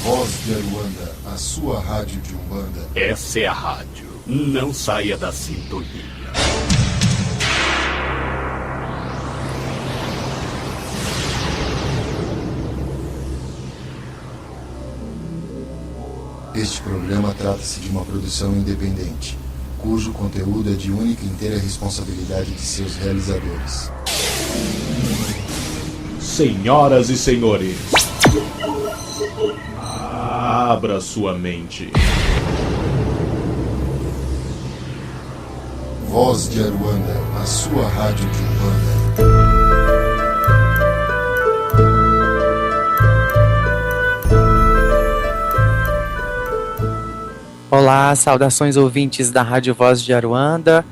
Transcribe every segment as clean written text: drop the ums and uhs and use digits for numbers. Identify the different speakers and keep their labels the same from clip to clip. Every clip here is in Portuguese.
Speaker 1: Voz de Aruanda, a sua rádio de Umbanda.
Speaker 2: Essa é a rádio. Não saia da sintonia.
Speaker 1: Este programa trata-se de uma produção independente, cujo conteúdo é de única e inteira responsabilidade de seus realizadores.
Speaker 3: Senhoras e senhores, abra sua mente.
Speaker 1: Voz de Aruanda, a sua rádio de Umbanda.
Speaker 4: Olá, saudações ouvintes da Rádio Voz de Aruanda.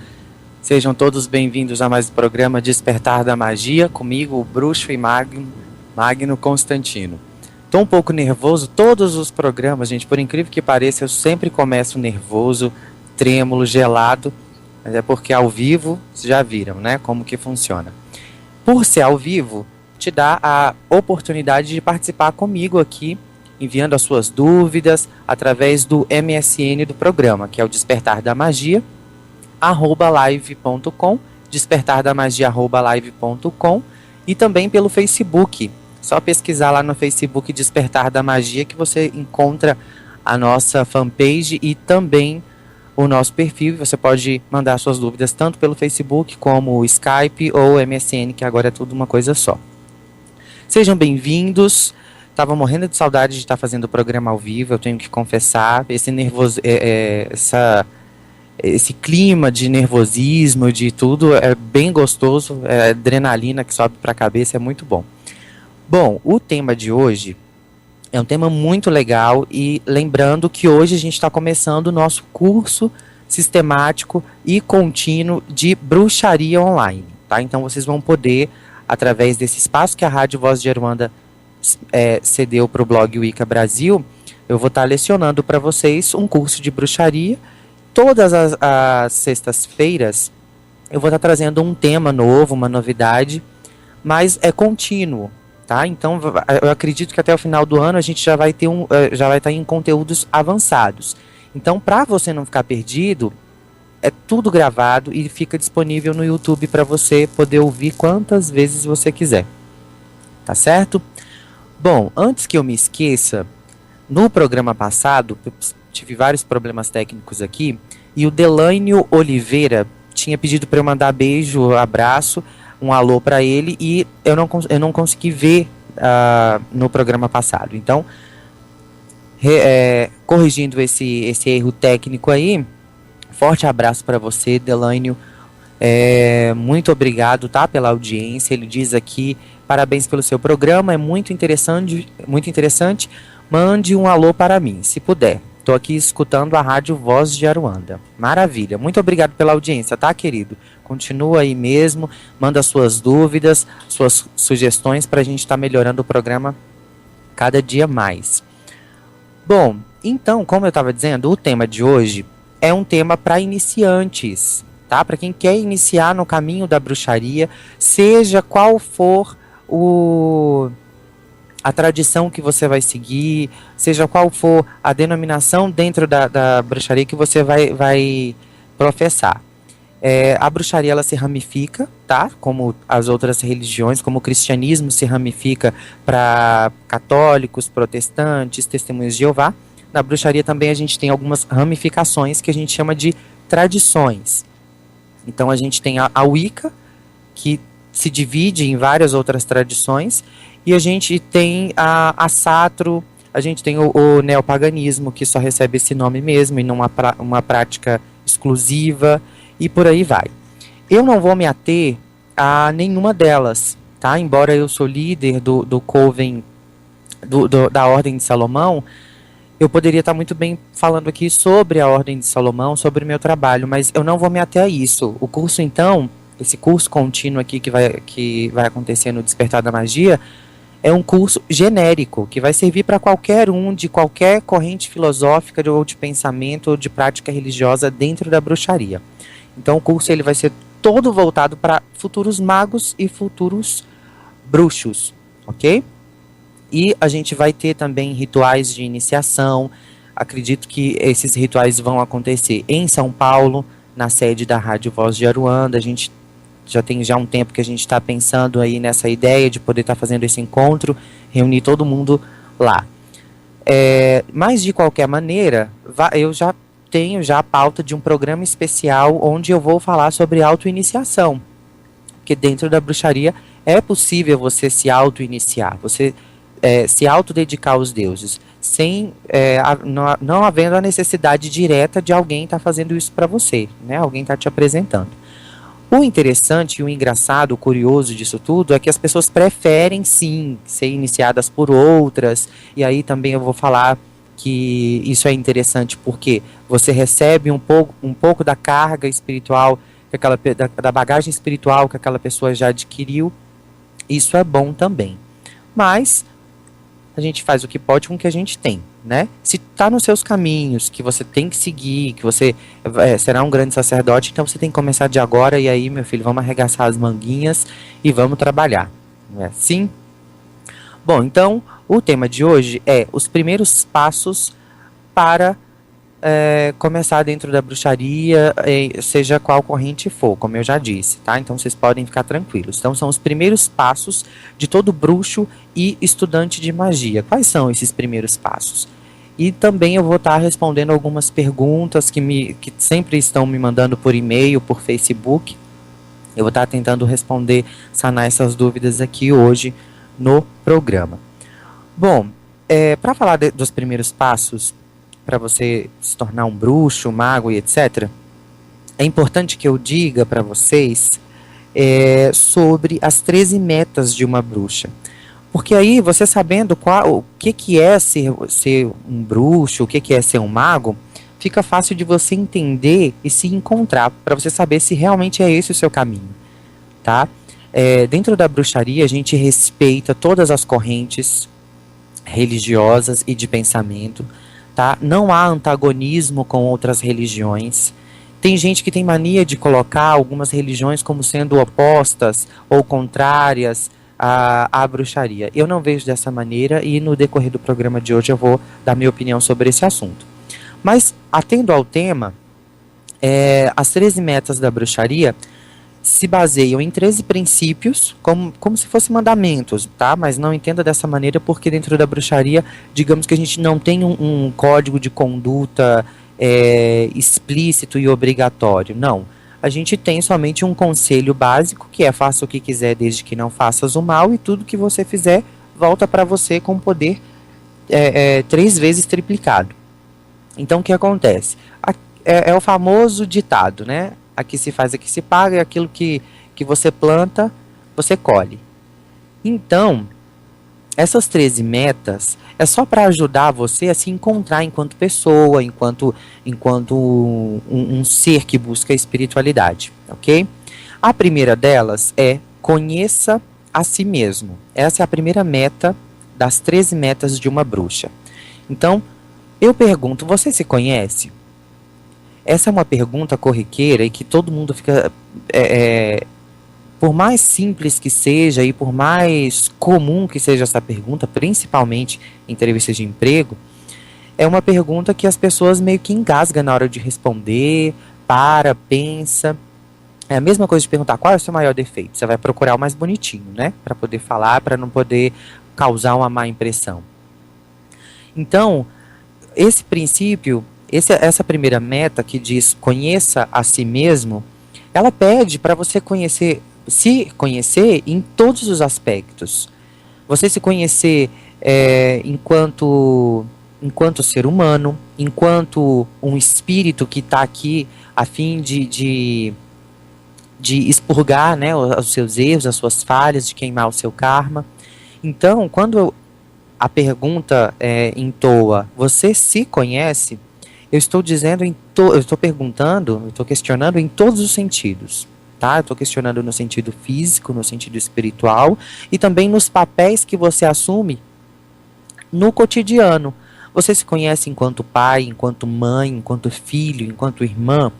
Speaker 4: Sejam todos bem-vindos a mais um programa Despertar da Magia, comigo, o bruxo e Magno Constantino. Estou um pouco nervoso, todos os programas, gente, por incrível que pareça, eu sempre começo nervoso, trêmulo, gelado, mas é porque ao vivo, vocês já viram, né, como que funciona. Por ser ao vivo, te dá a oportunidade de participar comigo aqui, enviando as suas dúvidas através do MSN do programa, que é o Despertar da Magia, @live.com, despertardamagia@live.com, e também pelo Facebook. Só pesquisar lá no Facebook Despertar da Magia que você encontra a nossa fanpage e também o nosso perfil. Você pode mandar suas dúvidas tanto pelo Facebook como o Skype ou MSN, que agora é tudo uma coisa só. Sejam bem-vindos. Estava morrendo de saudade de estar fazendo o programa ao vivo, eu tenho que confessar. Esse nervoso, esse clima de nervosismo, de tudo, é bem gostoso, é adrenalina que sobe para a cabeça, é muito bom. Bom, o tema de hoje é um tema muito legal e lembrando que hoje a gente está começando o nosso curso sistemático e contínuo de bruxaria online, tá? Então vocês vão poder, através desse espaço que a Rádio Voz de Aruanda cedeu para o blog Wicca Brasil, eu vou estar lecionando para vocês um curso de bruxaria. Todas as sextas-feiras eu vou estar trazendo um tema novo, uma novidade, mas é contínuo, tá? Então eu acredito que até o final do ano a gente já vai estar em conteúdos avançados. Então, para você não ficar perdido, é tudo gravado e fica disponível no YouTube para você poder ouvir quantas vezes você quiser. Tá certo? Bom, antes que eu me esqueça, no programa passado, eu tive vários problemas técnicos aqui, e o Delainio Oliveira tinha pedido para eu mandar beijo, abraço, um alô para ele, e eu não consegui ver no programa passado. Então, corrigindo esse erro técnico aí, forte abraço para você, Delainio. Muito obrigado, tá, pela audiência. Ele diz aqui: parabéns pelo seu programa, é muito interessante. Mande um alô para mim, se puder. Estou aqui escutando a Rádio Voz de Aruanda. Maravilha, muito obrigado pela audiência, tá, querido? Continua aí mesmo, manda suas dúvidas, suas sugestões para a gente estar melhorando o programa cada dia mais. Bom, então, como eu estava dizendo, o tema de hoje é um tema para iniciantes, tá? Para quem quer iniciar no caminho da bruxaria, seja qual for a tradição que você vai seguir, seja qual for a denominação dentro da bruxaria que você vai professar. A bruxaria, ela se ramifica, tá? Como as outras religiões, como o cristianismo se ramifica para católicos, protestantes, testemunhas de Jeová. Na bruxaria também a gente tem algumas ramificações que a gente chama de tradições. Então a gente tem a Wicca, que se divide em várias outras tradições, e a gente tem a Satro, a gente tem o neopaganismo, que só recebe esse nome mesmo, e não uma prática exclusiva, e por aí vai. Eu não vou me ater a nenhuma delas, tá? Embora eu sou líder do Coven, da Ordem de Salomão, eu poderia estar muito bem falando aqui sobre a Ordem de Salomão, sobre o meu trabalho, mas eu não vou me ater a isso. O curso, então, esse curso contínuo aqui que vai acontecer no Despertar da Magia, é um curso genérico, que vai servir para qualquer um, de qualquer corrente filosófica ou de pensamento ou de prática religiosa dentro da bruxaria. Então o curso ele vai ser todo voltado para futuros magos e futuros bruxos, ok? E a gente vai ter também rituais de iniciação. Acredito que esses rituais vão acontecer em São Paulo, na sede da Rádio Voz de Aruanda. A gente já tem um tempo que a gente está pensando aí nessa ideia de poder estar fazendo esse encontro, reunir todo mundo lá. Mas de qualquer maneira, eu já tenho a pauta de um programa especial onde eu vou falar sobre autoiniciação. Porque dentro da bruxaria é possível você se auto-iniciar, você se autodedicar aos deuses, sem não havendo a necessidade direta de alguém estar fazendo isso para você, né? Alguém está te apresentando. O interessante, o engraçado, o curioso disso tudo é que as pessoas preferem sim ser iniciadas por outras, e aí também eu vou falar que isso é interessante porque você recebe um pouco da carga espiritual, da bagagem espiritual que aquela pessoa já adquiriu. Isso é bom também. Mas a gente faz o que pode com o que a gente tem, né? Se está nos seus caminhos, que você tem que seguir, que você será um grande sacerdote, então você tem que começar de agora, e aí, meu filho, vamos arregaçar as manguinhas e vamos trabalhar. Não é assim? Bom, então, o tema de hoje é os primeiros passos para começar dentro da bruxaria, seja qual corrente for, como eu já disse, tá? Então vocês podem ficar tranquilos. Então são os primeiros passos de todo bruxo e estudante de magia. Quais são esses primeiros passos? E também eu vou estar respondendo algumas perguntas que sempre estão me mandando por e-mail, por Facebook. Eu vou estar tentando responder, sanar essas dúvidas aqui hoje no programa. Bom, para falar dos primeiros passos, para você se tornar um bruxo, um mago e etc., é importante que eu diga para vocês sobre as 13 metas de uma bruxa. Porque aí, você sabendo o que é ser um bruxo, o que é ser um mago, fica fácil de você entender e se encontrar, para você saber se realmente é esse o seu caminho, tá? Dentro da bruxaria, a gente respeita todas as correntes religiosas e de pensamento, tá? Não há antagonismo com outras religiões. Tem gente que tem mania de colocar algumas religiões como sendo opostas ou contrárias à bruxaria. Eu não vejo dessa maneira, e no decorrer do programa de hoje eu vou dar minha opinião sobre esse assunto. Mas, atendo ao tema, as 13 metas da bruxaria se baseiam em 13 princípios, como se fossem mandamentos, tá? Mas não entenda dessa maneira, porque dentro da bruxaria, digamos que a gente não tem um código de conduta explícito e obrigatório, não. A gente tem somente um conselho básico, que é: faça o que quiser desde que não faças o mal, e tudo que você fizer volta para você com poder 3 vezes triplicado. Então, o que acontece? É o famoso ditado, né? Aqui se faz, aqui se paga, e aquilo que você planta, você colhe. Então, essas 13 metas é só para ajudar você a se encontrar enquanto pessoa, enquanto um ser que busca a espiritualidade, ok? A primeira delas é: conheça a si mesmo. Essa é a primeira meta das 13 metas de uma bruxa. Então, eu pergunto, você se conhece? Essa é uma pergunta corriqueira e que todo mundo fica... por mais simples que seja e por mais comum que seja essa pergunta, principalmente em entrevistas de emprego, é uma pergunta que as pessoas meio que engasgam na hora de responder, pensa. É a mesma coisa de perguntar qual é o seu maior defeito. Você vai procurar o mais bonitinho, né? Para poder falar, para não poder causar uma má impressão. Então, esse princípio... Essa primeira meta, que diz conheça a si mesmo, ela pede para você se conhecer em todos os aspectos. Você se conhecer enquanto ser humano, enquanto um espírito que está aqui a fim de expurgar, né, os seus erros, as suas falhas, de queimar o seu karma. Então, quando a pergunta entoa, você se conhece? Eu estou dizendo, eu estou perguntando, eu estou questionando em todos os sentidos, tá? Eu estou questionando no sentido físico, no sentido espiritual e também nos papéis que você assume no cotidiano. Você se conhece enquanto pai, enquanto mãe, enquanto filho, enquanto irmã?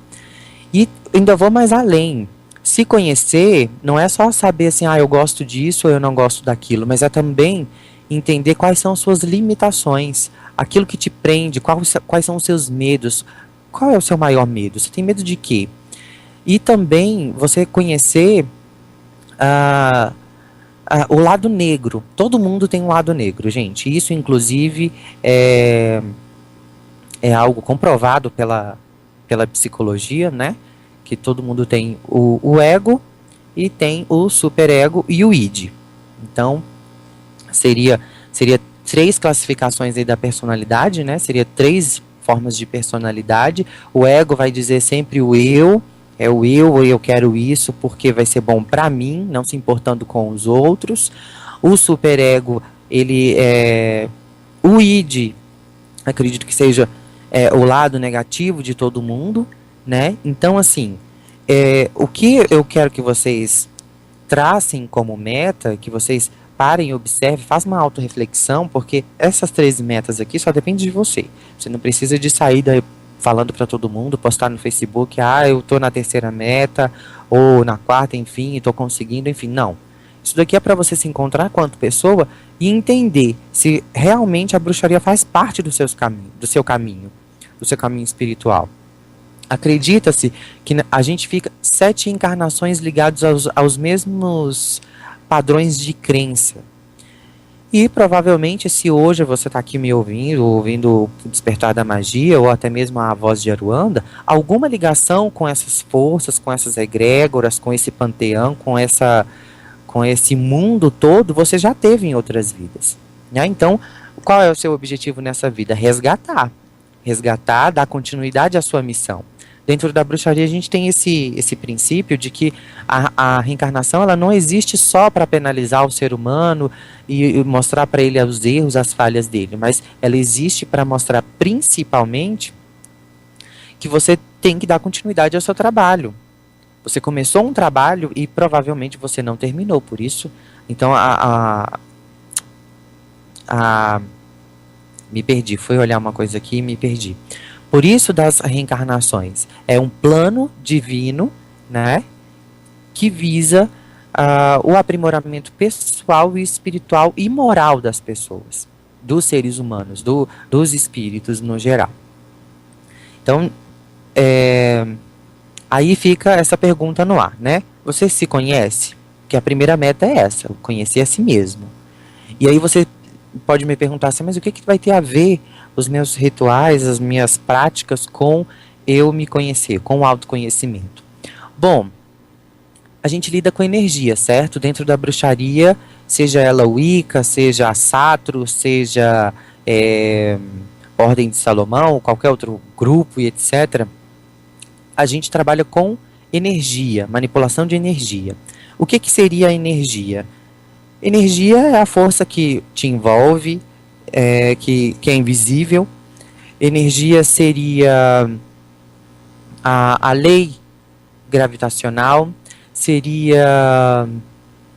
Speaker 4: E ainda vou mais além. Se conhecer não é só saber assim, eu gosto disso ou eu não gosto daquilo, mas é também entender quais são suas limitações, aquilo que te prende, quais são os seus medos, qual é o seu maior medo, você tem medo de quê? E também você conhecer o lado negro. Todo mundo tem um lado negro, gente. Isso, inclusive, é algo comprovado pela psicologia, né? Que todo mundo tem o ego e tem o superego e o id. Então, seria 3 classificações aí da personalidade, né? Seria 3 formas de personalidade. O ego vai dizer sempre o eu, eu quero isso porque vai ser bom para mim, não se importando com os outros. O superego, ele é o id, acredito que seja o lado negativo de todo mundo, né? Então, assim, o que eu quero que vocês tracem como meta, que vocês parem e observem, façam uma autorreflexão, porque essas 13 metas aqui só dependem de você. Você não precisa de sair falando para todo mundo, postar no Facebook, eu tô na 3ª meta, ou na 4ª, enfim, tô conseguindo, enfim, não. Isso daqui é para você se encontrar quanto pessoa e entender se realmente a bruxaria faz parte do seu caminho espiritual. Acredita-se que a gente fica 7 encarnações ligados aos mesmos padrões de crença. E provavelmente, se hoje você está aqui me ouvindo o Despertar da Magia, ou até mesmo a Voz de Aruanda, alguma ligação com essas forças, com essas egrégoras, com esse panteão, com esse mundo todo, você já teve em outras vidas. Né? Então, qual é o seu objetivo nessa vida? Resgatar, dar continuidade à sua missão. Dentro da bruxaria a gente tem esse princípio de que a reencarnação ela não existe só para penalizar o ser humano e mostrar para ele os erros, as falhas dele, mas ela existe para mostrar principalmente que você tem que dar continuidade ao seu trabalho. Você começou um trabalho e provavelmente você não terminou, por isso, então me perdi, fui olhar uma coisa aqui e me perdi. Por isso das reencarnações. É um plano divino, né, que visa o aprimoramento pessoal e espiritual e moral das pessoas, dos seres humanos, dos espíritos no geral. Então, aí fica essa pergunta no ar, né? Você se conhece? Que a primeira meta é essa, conhecer a si mesmo. E aí você pode me perguntar assim, mas o que vai ter a ver os meus rituais, as minhas práticas com eu me conhecer, com o autoconhecimento? Bom, a gente lida com energia, certo? Dentro da bruxaria, seja ela Wicca, seja a Satro, seja Ordem de Salomão, qualquer outro grupo e etc., a gente trabalha com energia, manipulação de energia. O que seria a energia? Energia é a força que te envolve, que é invisível. Energia seria a lei gravitacional, seria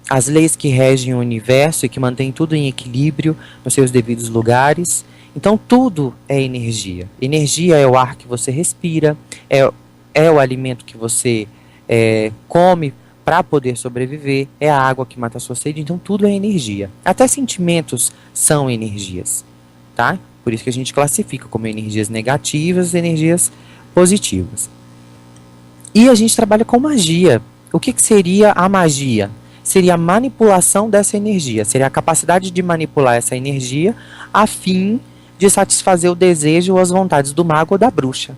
Speaker 4: as leis que regem o universo e que mantêm tudo em equilíbrio nos seus devidos lugares. Então tudo é energia. Energia é o ar que você respira, é o alimento que você come para poder sobreviver, é a água que mata a sua sede, então tudo é energia. Até sentimentos são energias, tá? Por isso que a gente classifica como energias negativas e energias positivas. E a gente trabalha com magia. O que seria a magia? Seria a manipulação dessa energia, seria a capacidade de manipular essa energia a fim de satisfazer o desejo ou as vontades do mago ou da bruxa.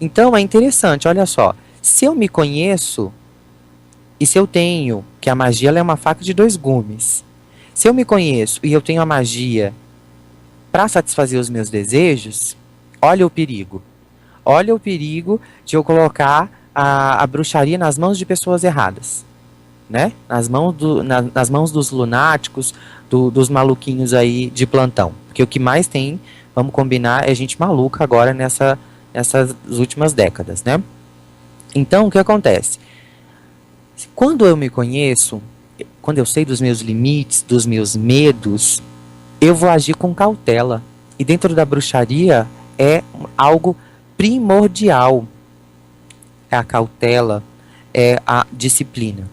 Speaker 4: Então é interessante, olha só, se eu me conheço, e se eu tenho, que a magia ela é uma faca de 2 gumes, se eu me conheço e eu tenho a magia para satisfazer os meus desejos, olha o perigo. Olha o perigo de eu colocar a bruxaria nas mãos de pessoas erradas, né? Nas mãos dos lunáticos, dos maluquinhos aí de plantão. Porque o que mais tem, vamos combinar, é gente maluca agora nessas últimas décadas, né? Então, o que acontece? Quando eu me conheço, quando eu sei dos meus limites, dos meus medos, eu vou agir com cautela. E dentro da bruxaria é algo primordial. É a cautela, é a disciplina,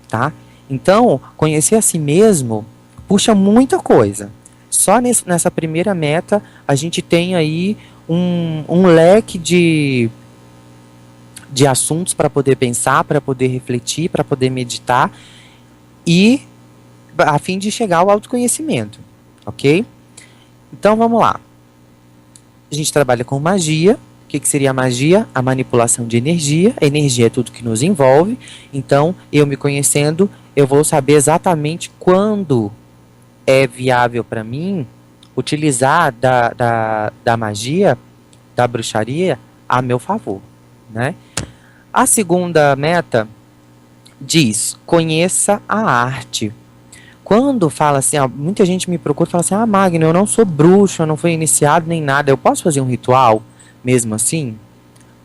Speaker 4: tá? Então, conhecer a si mesmo puxa muita coisa. Só nessa primeira meta, a gente tem aí um leque de assuntos para poder pensar, para poder refletir, para poder meditar, e a fim de chegar ao autoconhecimento, ok? Então vamos lá. A gente trabalha com magia. O que seria a magia? A manipulação de energia. A energia é tudo que nos envolve. Então, eu me conhecendo, eu vou saber exatamente quando é viável para mim utilizar da magia, da bruxaria, a meu favor, né? A segunda meta diz: conheça a arte. Quando fala assim, muita gente me procura e fala assim: Magno, eu não sou bruxo, eu não fui iniciado nem nada, eu posso fazer um ritual mesmo assim?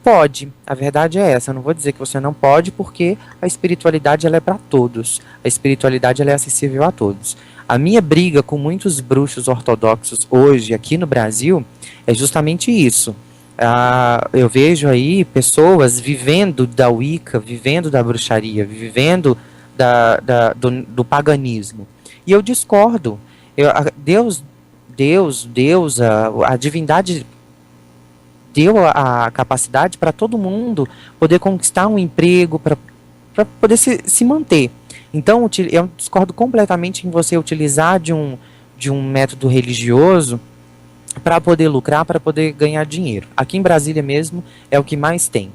Speaker 4: Pode, a verdade é essa. Eu não vou dizer que você não pode, porque a espiritualidade ela é para todos. A espiritualidade ela é acessível a todos. A minha briga com muitos bruxos ortodoxos hoje aqui no Brasil é justamente isso. Eu vejo aí pessoas vivendo da Wicca, vivendo da bruxaria, vivendo do paganismo. E eu discordo. Deus, a divindade deu a capacidade para todo mundo poder conquistar um emprego, para poder se manter. Então, eu discordo completamente em você utilizar de um método religioso para poder lucrar, para poder ganhar dinheiro. Aqui em Brasília mesmo é o que mais tem.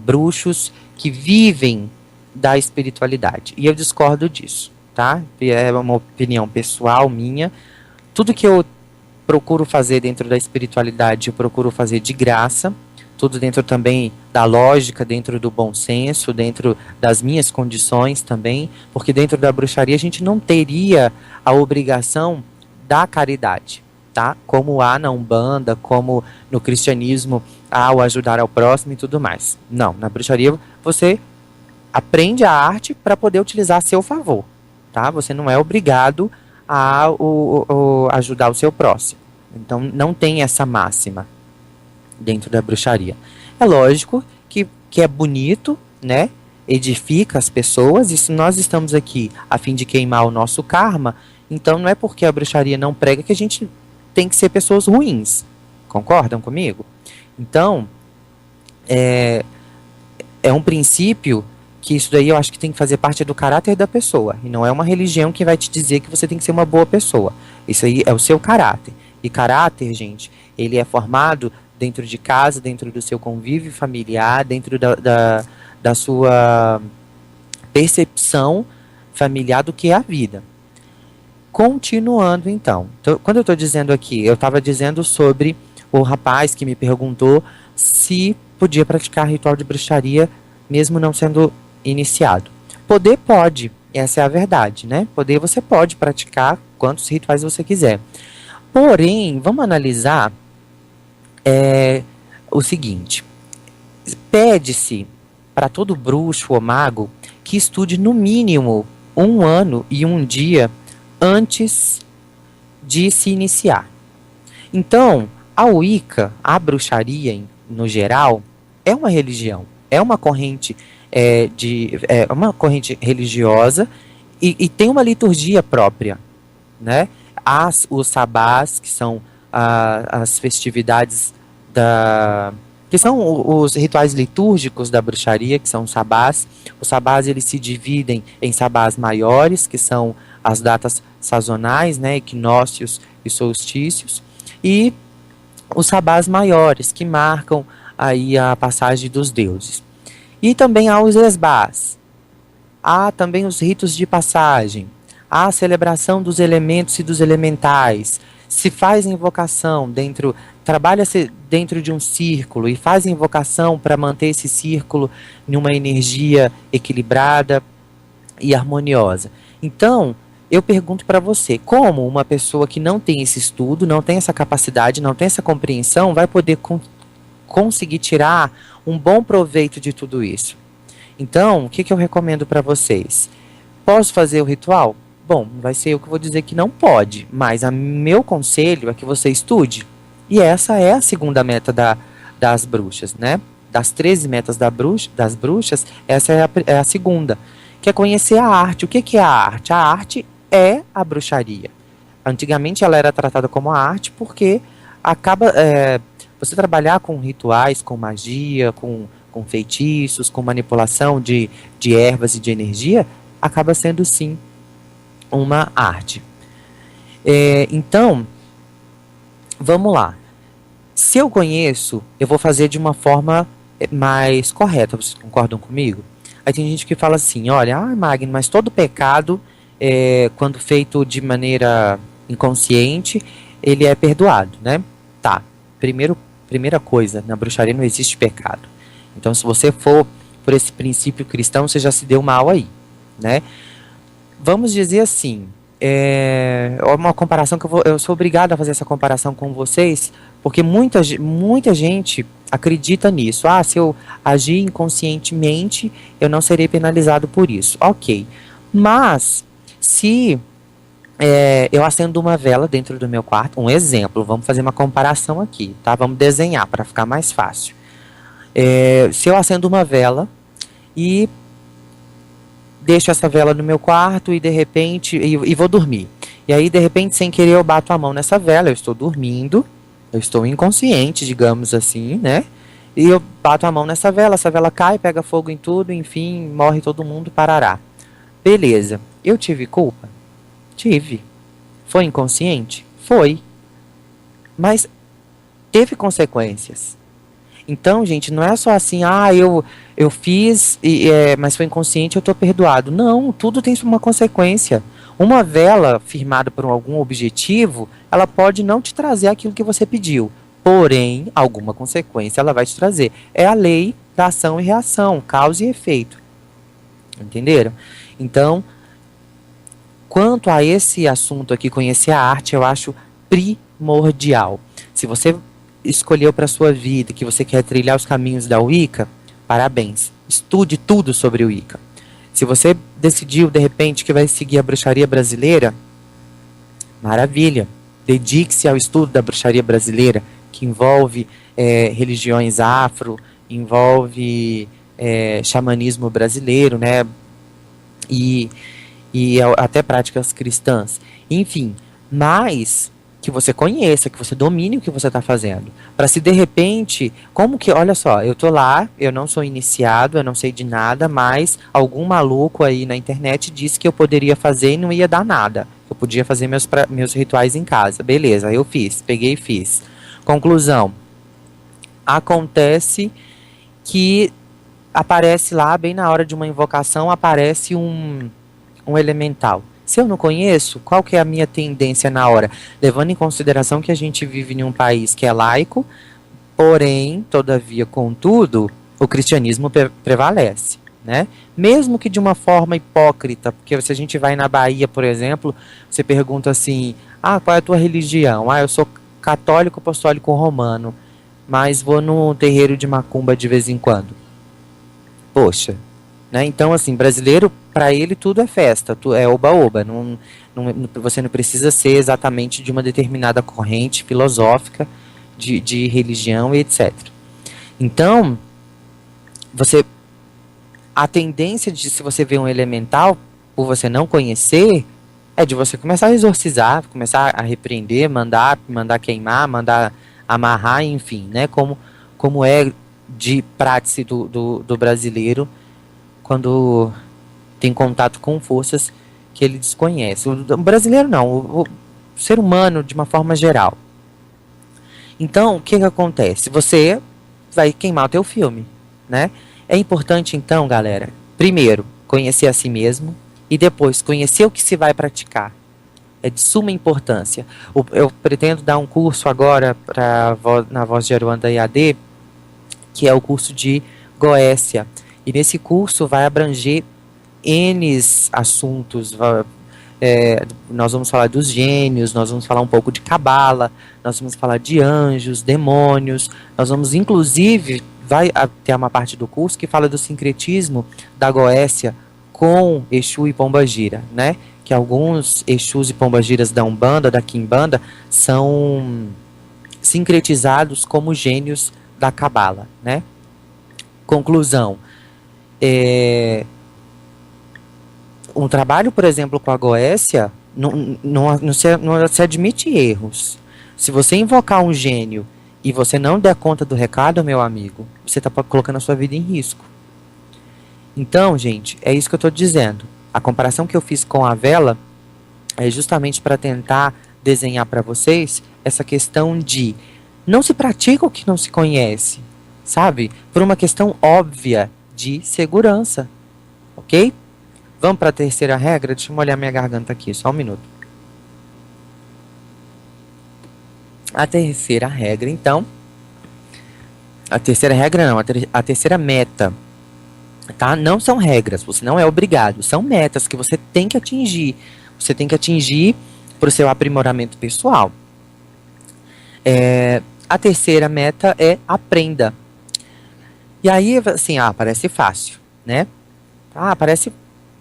Speaker 4: Bruxos que vivem da espiritualidade. E eu discordo disso, tá? É uma opinião pessoal minha. Tudo que eu procuro fazer dentro da espiritualidade, eu procuro fazer de graça, tudo dentro também da lógica, dentro do bom senso, dentro das minhas condições também, porque dentro da bruxaria a gente não teria a obrigação da caridade, tá? Como há na Umbanda, como no cristianismo, há o ajudar ao próximo e tudo mais. Não, na bruxaria você aprende a arte para poder utilizar a seu favor, tá? Você não é obrigado a ajudar o seu próximo. Então, não tem essa máxima dentro da bruxaria. É lógico que é bonito, né? Edifica as pessoas, e se nós estamos aqui a fim de queimar o nosso karma, então não é porque a bruxaria não prega que a gente tem que ser pessoas ruins. Concordam comigo? Então, é um princípio que isso daí eu acho que tem que fazer parte do caráter da pessoa. E não é uma religião que vai te dizer que você tem que ser uma boa pessoa. Isso aí é o seu caráter. E caráter, gente, ele é formado dentro de casa, dentro do seu convívio familiar, dentro da sua percepção familiar do que é a vida. Continuando, então. Quando eu estou dizendo aqui, eu estava dizendo sobre o rapaz que me perguntou se podia praticar ritual de bruxaria mesmo não sendo iniciado. Poder pode, essa é a verdade, né? Poder você pode praticar quantos rituais você quiser. Porém, vamos analisar o seguinte: pede-se para todo bruxo ou mago que estude no mínimo 1 ano e 1 dia antes de se iniciar. Então, a Wicca, a bruxaria no geral, é uma religião, é uma corrente uma corrente religiosa e tem uma liturgia própria, né? Os sabás, que são as festividades que são os rituais litúrgicos da bruxaria, que são os sabás. Os sabás eles se dividem em sabás maiores, que são as datas sazonais, né, equinócios e solstícios, e os sabás maiores, que marcam aí a passagem dos deuses. E também há os esbás, há também os ritos de passagem, há a celebração dos elementos e dos elementais, se faz invocação trabalha-se dentro de um círculo e faz invocação para manter esse círculo em uma energia equilibrada e harmoniosa. Então, eu pergunto para você, como uma pessoa que não tem esse estudo, não tem essa capacidade, não tem essa compreensão, vai poder conseguir tirar um bom proveito de tudo isso? Então, o que eu recomendo para vocês? Posso fazer o ritual? Bom, vai ser eu que vou dizer que não pode, mas meu conselho é que você estude. E essa é a segunda meta das bruxas, né? Das 13 metas das bruxas, essa é a segunda, que é conhecer a arte. O que é a arte? A arte é a bruxaria. Antigamente ela era tratada como arte porque você trabalhar com rituais, com magia, com feitiços, com manipulação de ervas e de energia, acaba sendo sim uma arte. Então, vamos lá. Se eu conheço, eu vou fazer de uma forma mais correta. Vocês concordam comigo? Aí tem gente que fala assim, olha, Magno, mas todo pecado, quando feito de maneira inconsciente, ele é perdoado, né? Tá. Primeira coisa, na bruxaria não existe pecado. Então, se você for por esse princípio cristão, você já se deu mal aí, né? Vamos dizer assim, uma comparação que eu sou obrigado a fazer essa comparação com vocês, porque muita gente acredita nisso. Se eu agir inconscientemente, eu não serei penalizado por isso. Ok. Mas, se eu acendo uma vela dentro do meu quarto, um exemplo, vamos fazer uma comparação aqui, tá? Vamos desenhar para ficar mais fácil. Se eu acendo uma vela e deixo essa vela no meu quarto e de repente e vou dormir. E aí de repente sem querer eu bato a mão nessa vela, eu estou dormindo, eu estou inconsciente, digamos assim, né? E eu bato a mão nessa vela, essa vela cai, pega fogo em tudo, enfim, morre todo mundo, parará. Beleza. Eu tive culpa? Tive. Foi inconsciente? Foi. Mas teve consequências. Então, gente, não é só assim, eu fiz, mas foi inconsciente, eu estou perdoado. Não, tudo tem uma consequência. Uma vela firmada por algum objetivo, ela pode não te trazer aquilo que você pediu. Porém, alguma consequência ela vai te trazer. É a lei da ação e reação, causa e efeito. Entenderam? Então, quanto a esse assunto aqui, conhecer a arte, eu acho primordial. Se você escolheu para sua vida que você quer trilhar os caminhos da Wicca, parabéns. Estude tudo sobre o Wicca. Se você decidiu, de repente, que vai seguir a bruxaria brasileira, maravilha. Dedique-se ao estudo da bruxaria brasileira, que envolve religiões afro, envolve xamanismo brasileiro, né? E até práticas cristãs. Enfim, mas que você conheça, que você domine o que você está fazendo. Para se de repente, olha só, eu tô lá, eu não sou iniciado, eu não sei de nada, mas algum maluco aí na internet disse que eu poderia fazer e não ia dar nada. Eu podia fazer meus rituais em casa. Beleza, eu fiz, peguei e fiz. Conclusão. Acontece que aparece lá, bem na hora de uma invocação, aparece um elemental. Se eu não conheço, qual que é a minha tendência na hora? Levando em consideração que a gente vive em um país que é laico, porém, todavia, contudo, o cristianismo prevalece, né? Mesmo que de uma forma hipócrita, porque se a gente vai na Bahia, por exemplo, você pergunta assim, qual é a tua religião? Eu sou católico apostólico romano, mas vou no terreiro de macumba de vez em quando. Poxa, né? Então, assim, brasileiro, para ele tudo é festa, é oba-oba. Você não precisa ser exatamente de uma determinada corrente filosófica, de religião e etc. Então, a tendência de, se você vê um elemental, por você não conhecer, é de você começar a exorcizar, começar a repreender, mandar queimar, mandar amarrar, enfim, né? Como é de prática do brasileiro, quando tem contato com forças que ele desconhece. O brasileiro não, o ser humano de uma forma geral. Então, o que acontece? Você vai queimar o teu filme, né? É importante, então, galera, primeiro, conhecer a si mesmo e depois conhecer o que se vai praticar. É de suma importância. Eu pretendo dar um curso agora na Voz de Aruanda EAD, que é o curso de Goécia. E nesse curso vai abranger N assuntos. Nós vamos falar dos gênios, nós vamos falar um pouco de cabala, nós vamos falar de anjos, demônios. Nós vamos, inclusive, vai ter uma parte do curso que fala do sincretismo da Goécia com Exu e Pombagira, né? Que alguns Exus e Pombagiras da Umbanda, da Quimbanda, são sincretizados como gênios da cabala, né? Conclusão. Um trabalho, por exemplo, com a Goécia Não se admite erros. Se você invocar um gênio e você não der conta do recado, meu amigo, você está colocando a sua vida em risco. Então, gente, é isso que eu estou dizendo. A comparação que eu fiz com a vela é justamente para tentar desenhar para vocês essa questão de não se pratica o que não se conhece, sabe? Por uma questão óbvia de segurança, ok? Vamos para a terceira regra? Deixa eu molhar minha garganta aqui, só um minuto. A terceira regra, então. A terceira regra não, a terceira meta. Tá? Não são regras, você não é obrigado. São metas que você tem que atingir. Você tem que atingir para o seu aprimoramento pessoal. A terceira meta é aprenda. E aí, assim, parece fácil, né? Parece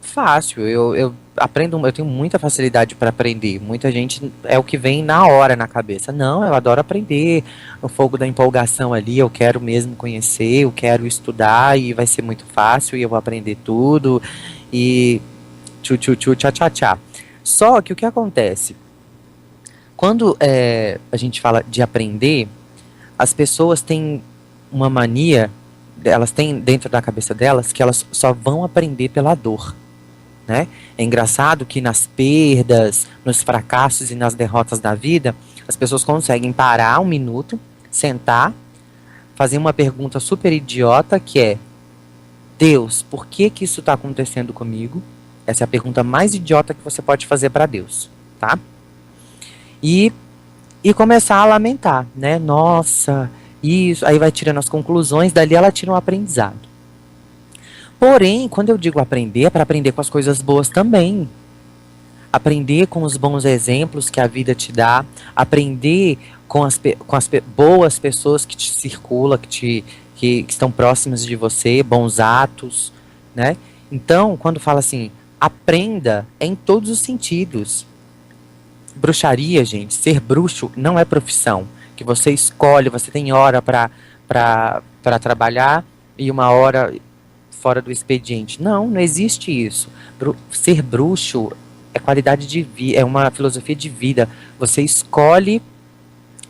Speaker 4: fácil. Eu aprendo, eu tenho muita facilidade para aprender. Muita gente é o que vem na hora na cabeça. Não, eu adoro aprender. No fogo da empolgação ali, eu quero mesmo conhecer, eu quero estudar e vai ser muito fácil e eu vou aprender tudo. E tchá. Só que o que acontece? Quando a gente fala de aprender, as pessoas têm uma mania, elas têm dentro da cabeça delas que elas só vão aprender pela dor, né? É engraçado que nas perdas, nos fracassos e nas derrotas da vida, as pessoas conseguem parar um minuto, sentar, fazer uma pergunta super idiota que é: Deus, por que isso está acontecendo comigo? Essa é a pergunta mais idiota que você pode fazer para Deus, tá? E começar a lamentar, né? Nossa, isso. Aí vai tirando as conclusões, dali ela tira um aprendizado. Porém, quando eu digo aprender, é para aprender com as coisas boas também. Aprender com os bons exemplos que a vida te dá. Aprender com as boas pessoas que te circulam, que estão próximas de você, bons atos, né? Então, quando fala assim, aprenda é em todos os sentidos. Bruxaria, gente, ser bruxo não é profissão que você escolhe, você tem hora para trabalhar e uma hora fora do expediente. Não existe isso. Ser bruxo é qualidade de vida, é uma filosofia de vida. Você escolhe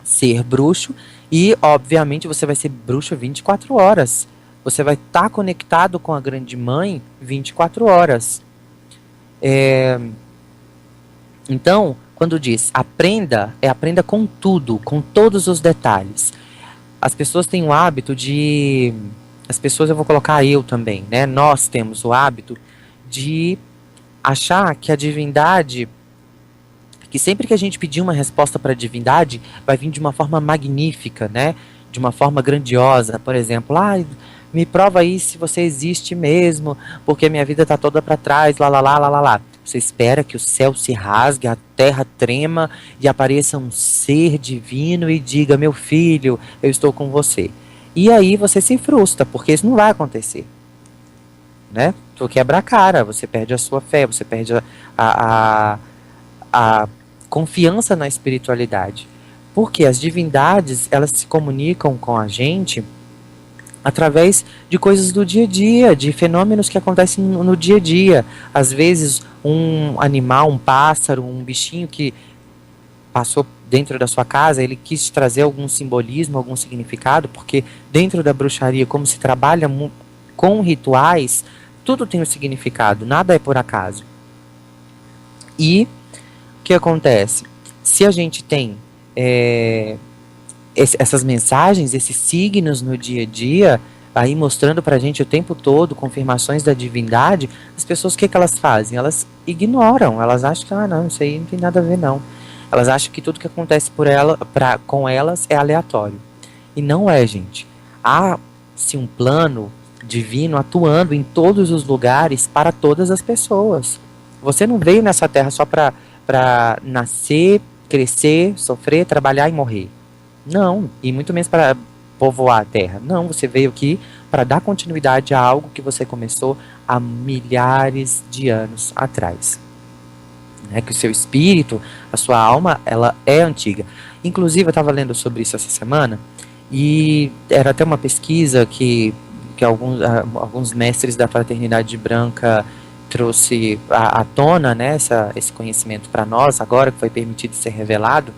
Speaker 4: ser bruxo e, obviamente, você vai ser bruxo 24 horas. Você vai estar conectado com a grande mãe 24 horas. Então, quando diz aprenda, aprenda com tudo, com todos os detalhes. As pessoas têm o hábito de... As pessoas, eu vou colocar eu também, né? Nós temos o hábito de achar que a divindade... Que sempre que a gente pedir uma resposta para a divindade, vai vir de uma forma magnífica, né? De uma forma grandiosa. Por exemplo, me prova aí se você existe mesmo, porque minha vida está toda para trás, lá. Você espera que o céu se rasgue, a terra trema e apareça um ser divino e diga: meu filho, eu estou com você. E aí você se frustra, porque isso não vai acontecer, né? Tu quebra a cara, você perde a sua fé, você perde a confiança na espiritualidade. Porque as divindades, elas se comunicam com a gente através de coisas do dia a dia, de fenômenos que acontecem no dia a dia. Às vezes, um animal, um pássaro, um bichinho que passou dentro da sua casa, ele quis trazer algum simbolismo, algum significado, porque dentro da bruxaria, como se trabalha com rituais, tudo tem um significado, nada é por acaso. E o que acontece? Se a gente tem essas mensagens, esses signos no dia a dia, aí mostrando pra gente o tempo todo, confirmações da divindade, as pessoas, o que elas fazem? Elas ignoram, elas acham que, não, isso aí não tem nada a ver não. Elas acham que tudo que acontece com elas é aleatório. E não é, gente. Há-se um plano divino atuando em todos os lugares para todas as pessoas. Você não veio nessa terra só para nascer, crescer, sofrer, trabalhar e morrer. Não, e muito menos para povoar a terra. Não, você veio aqui para dar continuidade a algo que você começou há milhares de anos atrás. Que o seu espírito, a sua alma, ela é antiga. Inclusive, eu estava lendo sobre isso essa semana, e era até uma pesquisa que alguns mestres da Fraternidade Branca trouxe à tona, né, esse conhecimento para nós, agora que foi permitido ser revelado,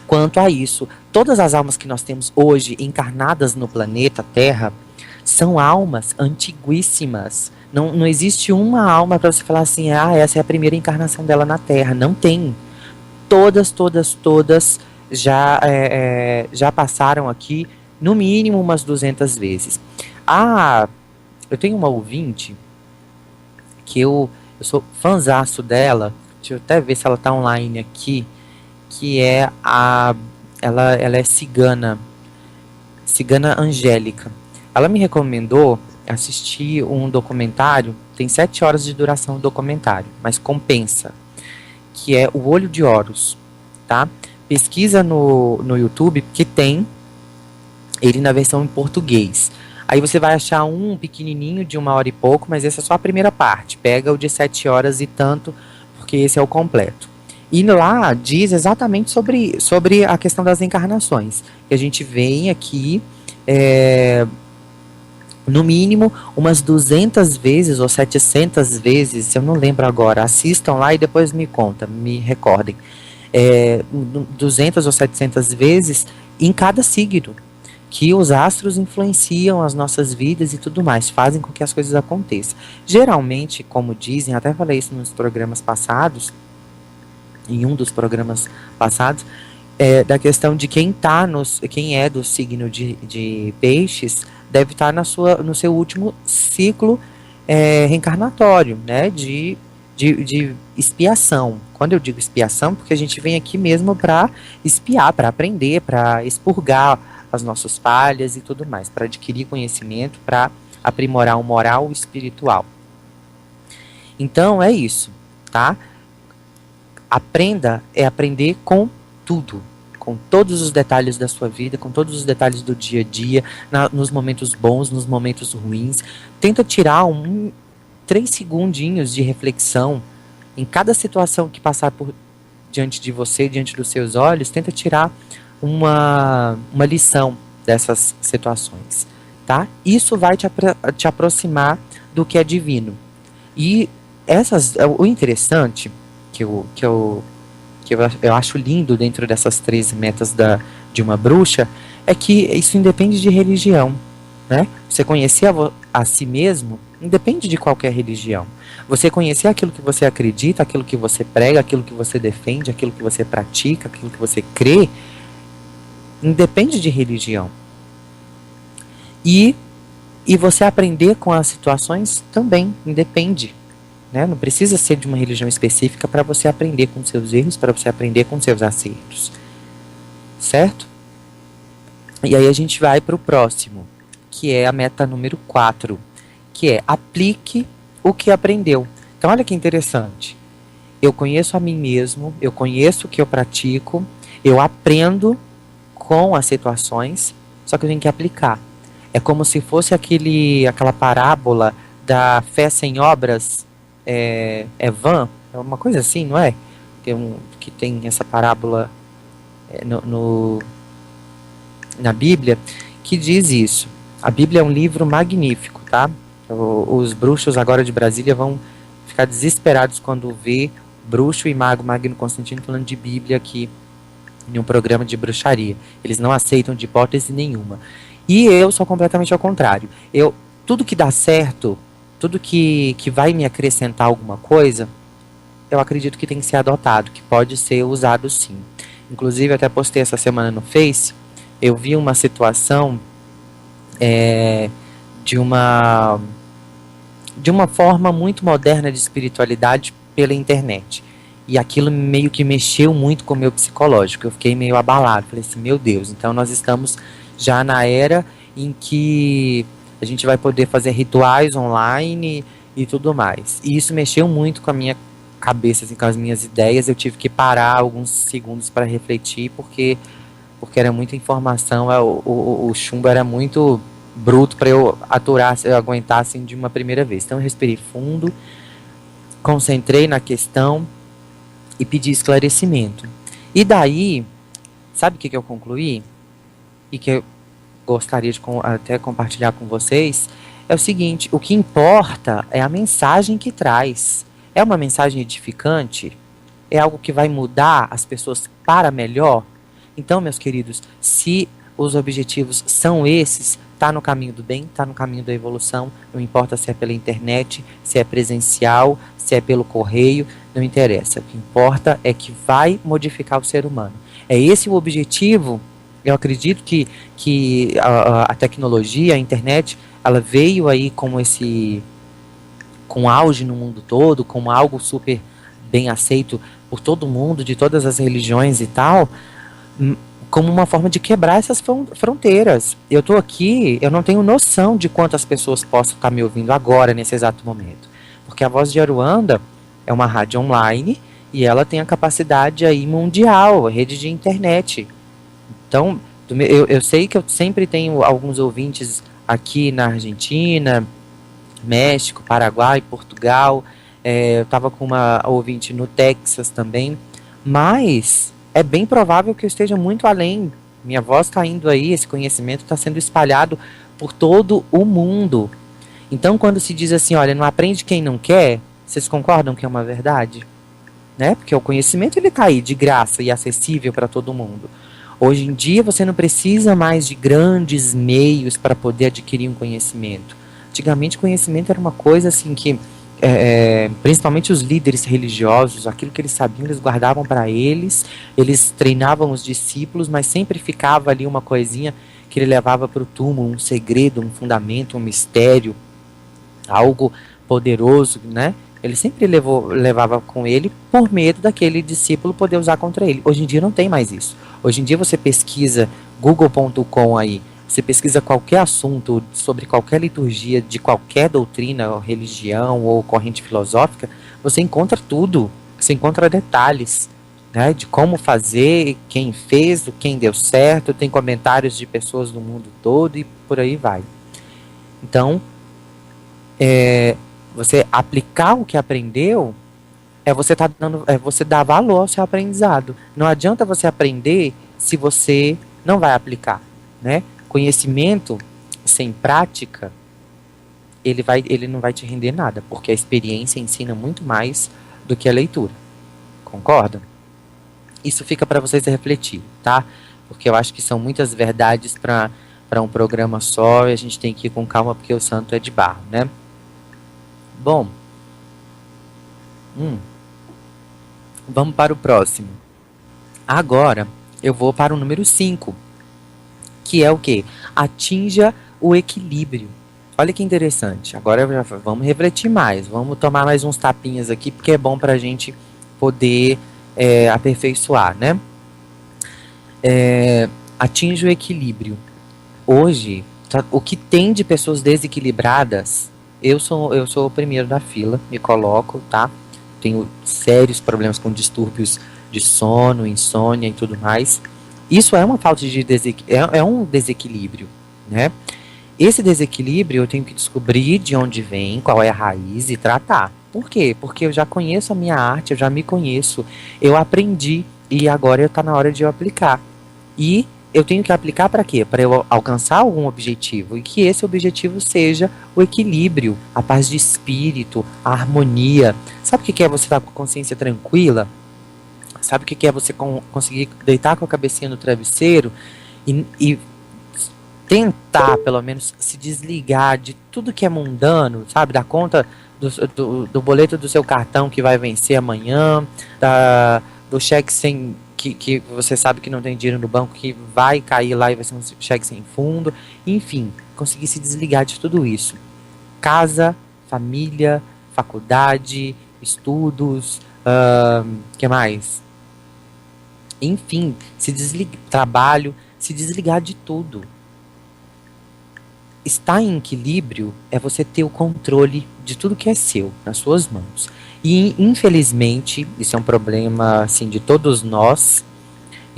Speaker 4: quanto a isso. Todas as almas que nós temos hoje encarnadas no planeta Terra são almas antiguíssimas. Não existe uma alma para você falar assim, essa é a primeira encarnação dela na Terra. Não tem. Todas já passaram aqui, no mínimo umas 200 vezes. Eu tenho uma ouvinte que eu sou fãzaço dela, deixa eu até ver se ela está online aqui, que é ela é cigana Angélica. Ela me recomendou assistir um documentário, tem 7 horas de duração o documentário, mas compensa, que é O Olho de Horus, tá? Pesquisa no YouTube, que tem ele na versão em português. Aí você vai achar um pequenininho de 1 hora e pouco, mas essa é só a primeira parte. Pega o de 7 horas e tanto, porque esse é o completo. E lá diz exatamente sobre a questão das encarnações. Que a gente vem aqui, no mínimo, umas 200 vezes ou 700 vezes, eu não lembro agora. Assistam lá e depois me recordem. 200 ou 700 vezes em cada signo, que os astros influenciam as nossas vidas e tudo mais, fazem com que as coisas aconteçam. Geralmente, como dizem, até falei isso nos programas passados, em um dos programas passados, da questão de quem é do signo de peixes deve estar no seu último ciclo reencarnatório, né, de expiação. Quando eu digo expiação, porque a gente vem aqui mesmo para expiar, para aprender, para expurgar as nossas falhas e tudo mais, para adquirir conhecimento, para aprimorar o moral espiritual. Então é isso, tá? Aprender com tudo, com todos os detalhes da sua vida, com todos os detalhes do dia a dia, nos momentos bons, nos momentos ruins. Tenta tirar 3 segundinhos de reflexão em cada situação que passar diante de você, diante dos seus olhos. Tenta tirar uma lição dessas situações, tá? Isso vai te aproximar do que é divino. E o interessante que eu acho lindo dentro dessas 13 metas de uma bruxa é que isso independe de religião, né? Você conhecer a si mesmo independe de qualquer religião. Você conhecer aquilo que você acredita, aquilo que você prega, aquilo que você defende, aquilo que você pratica, aquilo que você crê, independe de religião. E você aprender com as situações também independe, né? Não precisa ser de uma religião específica para você aprender com seus erros, para você aprender com seus acertos. Certo? E aí a gente vai para o próximo, que é a meta número 4, que é aplique o que aprendeu. Então olha que interessante. Eu conheço a mim mesmo, eu conheço o que eu pratico, eu aprendo com as situações, só que eu tenho que aplicar. É como se fosse aquela parábola da fé sem obras é vã, é uma coisa assim, não é? Que tem essa parábola na Bíblia, que diz isso. A Bíblia é um livro magnífico, tá? Os bruxos agora de Brasília vão ficar desesperados quando vê bruxo e mago Magno Constantino falando de Bíblia aqui em um programa de bruxaria. Eles não aceitam de hipótese nenhuma. E eu sou completamente ao contrário. Tudo que dá certo, tudo que vai me acrescentar alguma coisa, eu acredito que tem que ser adotado, que pode ser usado sim. Inclusive, até postei essa semana no Face, eu vi uma situação de uma forma muito moderna de espiritualidade pela internet. E aquilo meio que mexeu muito com o meu psicológico. Eu fiquei meio abalado. Falei assim, meu Deus, então nós estamos já na era em que a gente vai poder fazer rituais online e tudo mais. E isso mexeu muito com a minha cabeça, assim, com as minhas ideias. Eu tive que parar alguns segundos para refletir, porque era muita informação. O chumbo era muito bruto para eu aturar, eu aguentar assim de uma primeira vez. Então eu respirei fundo, concentrei na questão e pedi esclarecimento. E daí, sabe o que eu concluí? E que eu gostaria de até compartilhar com vocês, é o seguinte, o que importa é a mensagem que traz. É uma mensagem edificante? É algo que vai mudar as pessoas para melhor? Então, meus queridos, se os objetivos são esses, está no caminho do bem, está no caminho da evolução, não importa se é pela internet, se é presencial, se é pelo correio, não interessa. O que importa é que vai modificar o ser humano. É esse o objetivo. Eu acredito que a tecnologia, a internet, ela veio aí com auge no mundo todo, como algo super bem aceito por todo mundo, de todas as religiões e tal, como uma forma de quebrar essas fronteiras. Eu estou aqui, eu não tenho noção de quantas pessoas possam estar me ouvindo agora, nesse exato momento. Porque a Voz de Aruanda é uma rádio online e ela tem a capacidade aí mundial, a rede de internet. Então, eu sei que eu sempre tenho alguns ouvintes aqui na Argentina, México, Paraguai, Portugal. Eu estava com uma ouvinte no Texas também. Mas é bem provável que eu esteja muito além. Minha voz está indo aí, esse conhecimento está sendo espalhado por todo o mundo. Então, quando se diz assim, olha, não aprende quem não quer, vocês concordam que é uma verdade? Né? Porque o conhecimento ele está aí de graça e acessível para todo mundo. Hoje em dia você não precisa mais de grandes meios para poder adquirir um conhecimento. Antigamente conhecimento era uma coisa assim que, principalmente os líderes religiosos, aquilo que eles sabiam eles guardavam para eles treinavam os discípulos, mas sempre ficava ali uma coisinha que ele levava para o túmulo, um segredo, um fundamento, um mistério, algo poderoso, né? Ele sempre levava com ele por medo daquele discípulo poder usar contra ele. Hoje em dia não tem mais isso. Hoje em dia você pesquisa google.com aí, você pesquisa qualquer assunto sobre qualquer liturgia, de qualquer doutrina, ou religião ou corrente filosófica, você encontra tudo. Você encontra detalhes, né, de como fazer, quem fez, quem deu certo, tem comentários de pessoas do mundo todo e por aí vai. Então, você aplicar o que aprendeu você dar valor ao seu aprendizado. Não adianta você aprender se você não vai aplicar, né? Conhecimento sem prática, ele não vai te render nada, porque a experiência ensina muito mais do que a leitura. Concorda? Isso fica para vocês refletir, tá? Porque eu acho que são muitas verdades para um programa só e a gente tem que ir com calma porque o santo é de barro, né? Bom, vamos para o próximo. Agora, eu vou para o número 5, que é o quê? Atinja o equilíbrio. Olha que interessante. Agora vamos refletir mais. Vamos tomar mais uns tapinhas aqui, porque é bom para a gente poder aperfeiçoar, né? Atinja o equilíbrio. Hoje, o que tem de pessoas desequilibradas, eu sou o primeiro da fila, me coloco, tá? Tenho sérios problemas com distúrbios de sono, insônia e tudo mais. Isso é uma falta de é um desequilíbrio, né? Esse desequilíbrio eu tenho que descobrir de onde vem, qual é a raiz e tratar. Por quê? Porque eu já conheço a minha arte, eu já me conheço, eu aprendi e agora está na hora de eu aplicar. E eu tenho que aplicar para quê? Para eu alcançar algum objetivo, e que esse objetivo seja o equilíbrio, a paz de espírito, a harmonia. Sabe o que é você estar com a consciência tranquila? Sabe o que é você conseguir deitar com a cabecinha no travesseiro e tentar, pelo menos, se desligar de tudo que é mundano, sabe? Da conta do boleto do seu cartão que vai vencer amanhã, do cheque sem... Que você sabe que não tem dinheiro no banco, que vai cair lá e vai ser um cheque sem fundo. Enfim, conseguir se desligar de tudo isso. Casa, família, faculdade, estudos, que mais? Enfim, trabalho, se desligar de tudo. Estar em equilíbrio é você ter o controle de tudo que é seu, nas suas mãos. E, infelizmente, isso é um problema assim, de todos nós,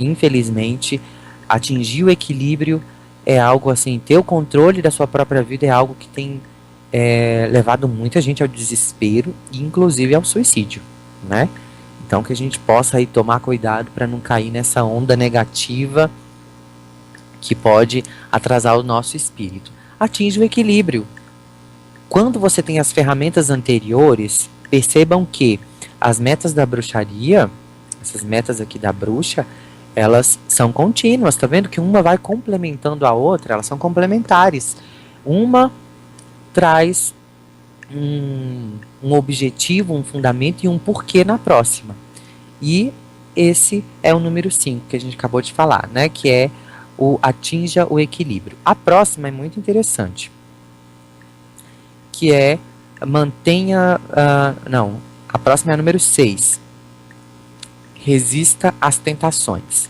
Speaker 4: infelizmente, atingir o equilíbrio é algo assim, ter o controle da sua própria vida é algo que tem levado muita gente ao desespero e inclusive ao suicídio, né? Então que a gente possa aí tomar cuidado para não cair nessa onda negativa que pode atrasar o nosso espírito. Atinge o equilíbrio. Quando você tem as ferramentas anteriores, percebam que as metas da bruxaria, essas metas aqui da bruxa, elas são contínuas, tá vendo que uma vai complementando a outra, elas são complementares. Uma traz um objetivo, um fundamento e um porquê na próxima. E esse é o número 5 que a gente acabou de falar, né? Que é o atinja o equilíbrio. A próxima é muito interessante, que é mantenha... a próxima é a número 6. Resista às tentações.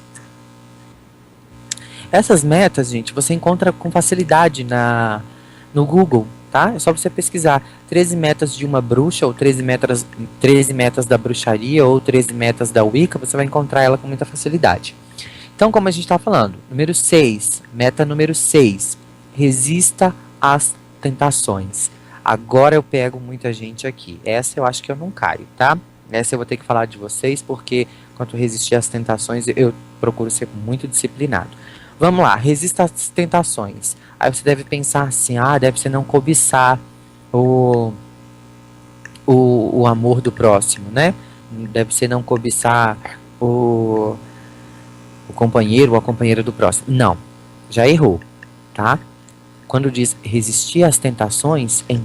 Speaker 4: Essas metas, gente, você encontra com facilidade no Google, tá? É só você pesquisar 13 metas de uma bruxa, ou 13 metas da bruxaria, ou 13 metas da Wicca, você vai encontrar ela com muita facilidade. Então, como a gente está falando, número 6, meta número 6, resista às tentações. Agora eu pego muita gente aqui. Essa eu acho que eu não caio, tá? Essa eu vou ter que falar de vocês, porque quanto resistir às tentações, eu procuro ser muito disciplinado. Vamos lá, resista às tentações. Aí você deve pensar assim, deve ser não cobiçar o amor do próximo, né? Deve ser não cobiçar o companheiro ou a companheira do próximo. Não, já errou, tá? Quando diz resistir às tentações, em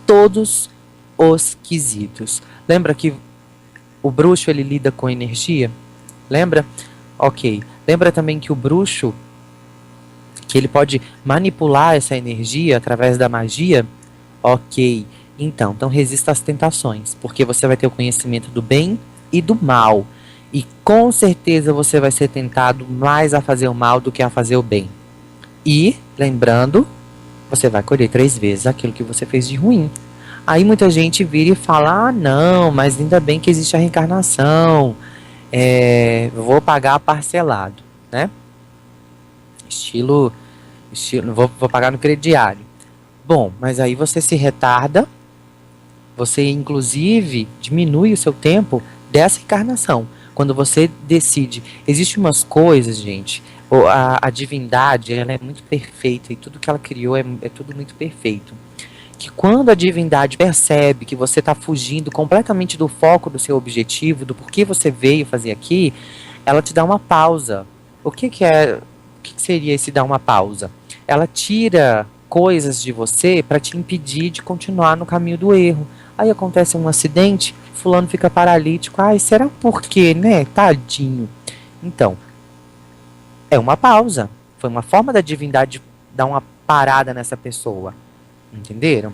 Speaker 4: todos os quesitos. Lembra que o bruxo, ele lida com energia? Lembra? Ok. Lembra também que o bruxo, que ele pode manipular essa energia através da magia? Ok. Então resista às tentações, porque você vai ter o conhecimento do bem e do mal. E com certeza você vai ser tentado mais a fazer o mal do que a fazer o bem. E, lembrando, você vai colher 3 vezes aquilo que você fez de ruim. Aí muita gente vira e fala, não, mas ainda bem que existe a reencarnação. Vou pagar parcelado, né? Estilo vou pagar no crediário. Bom, mas aí você se retarda, você inclusive diminui o seu tempo dessa encarnação. Quando você decide, existem umas coisas, gente, a divindade, ela é muito perfeita e tudo que ela criou é tudo muito perfeito. Que quando a divindade percebe que você está fugindo completamente do foco do seu objetivo, do porquê você veio fazer aqui, ela te dá uma pausa. O que seria esse dar uma pausa? Ela tira coisas de você para te impedir de continuar no caminho do erro. Aí acontece um acidente, fulano fica paralítico. Será por quê, né? Tadinho. Então, é uma pausa. Foi uma forma da divindade dar uma parada nessa pessoa. Entenderam?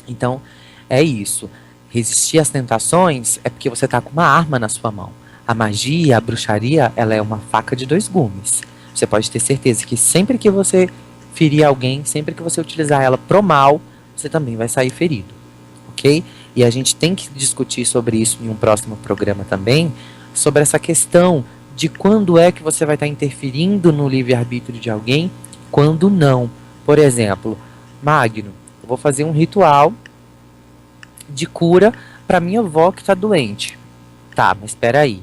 Speaker 4: Então, é isso. Resistir às tentações é porque você está com uma arma na sua mão. A magia, a bruxaria, ela é uma faca de 2 gumes. Você pode ter certeza que sempre que você ferir alguém, sempre que você utilizar ela pro mal, você também vai sair ferido. Ok? E a gente tem que discutir sobre isso em um próximo programa também, sobre essa questão de quando é que você vai estar interferindo no livre-arbítrio de alguém, quando não. Por exemplo, Magno, eu vou fazer um ritual de cura para minha avó que está doente. Tá, mas espera aí.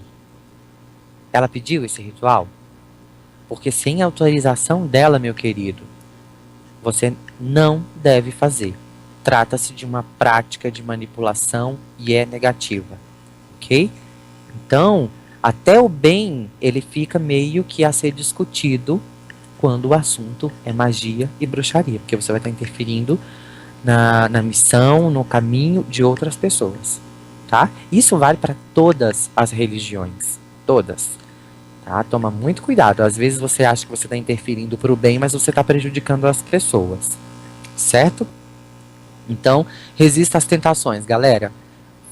Speaker 4: Ela pediu esse ritual? Porque sem autorização dela, meu querido, você não deve fazer. Trata-se de uma prática de manipulação e é negativa. Ok? Então, até o bem, ele fica meio que a ser discutido quando o assunto é magia e bruxaria, porque você vai estar interferindo na missão, no caminho de outras pessoas, tá? Isso vale para todas as religiões, todas, tá? Toma muito cuidado, às vezes você acha que você está interferindo para o bem, mas você está prejudicando as pessoas, certo? Então, resista às tentações, galera.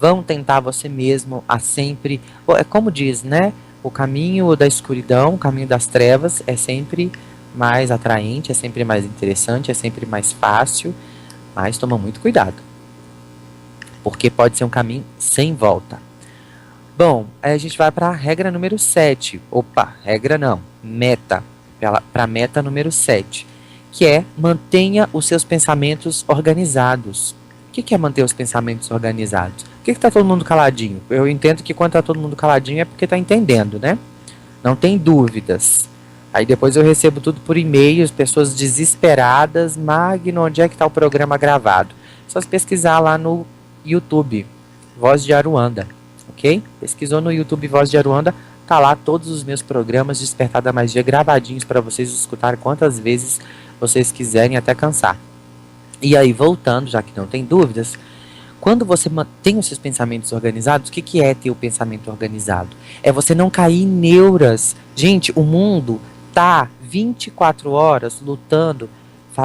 Speaker 4: Vão tentar você mesmo a sempre, é como diz, né? O caminho da escuridão, o caminho das trevas é sempre mais atraente, é sempre mais interessante, é sempre mais fácil, mas toma muito cuidado, porque pode ser um caminho sem volta. Bom, aí a gente vai para a regra número 7. Opa, regra não, meta. Para a meta número 7, que é mantenha os seus pensamentos organizados. O que é manter os pensamentos organizados? Por que está todo mundo caladinho? Eu entendo que quando está todo mundo caladinho é porque está entendendo, né? Não tem dúvidas. Aí depois eu recebo tudo por e-mail, pessoas desesperadas. Magno, onde é que está o programa gravado? só pesquisar lá no YouTube, Voz de Aruanda, ok? Pesquisou no YouTube Voz de Aruanda, tá lá todos os meus programas Despertar da Magia gravadinhos para vocês escutarem quantas vezes vocês quiserem até cansar. E aí, voltando, já que não tem dúvidas, quando você mantém os seus pensamentos organizados, o que é ter o pensamento organizado? É você não cair em neuras. Gente, o mundo tá 24 horas lutando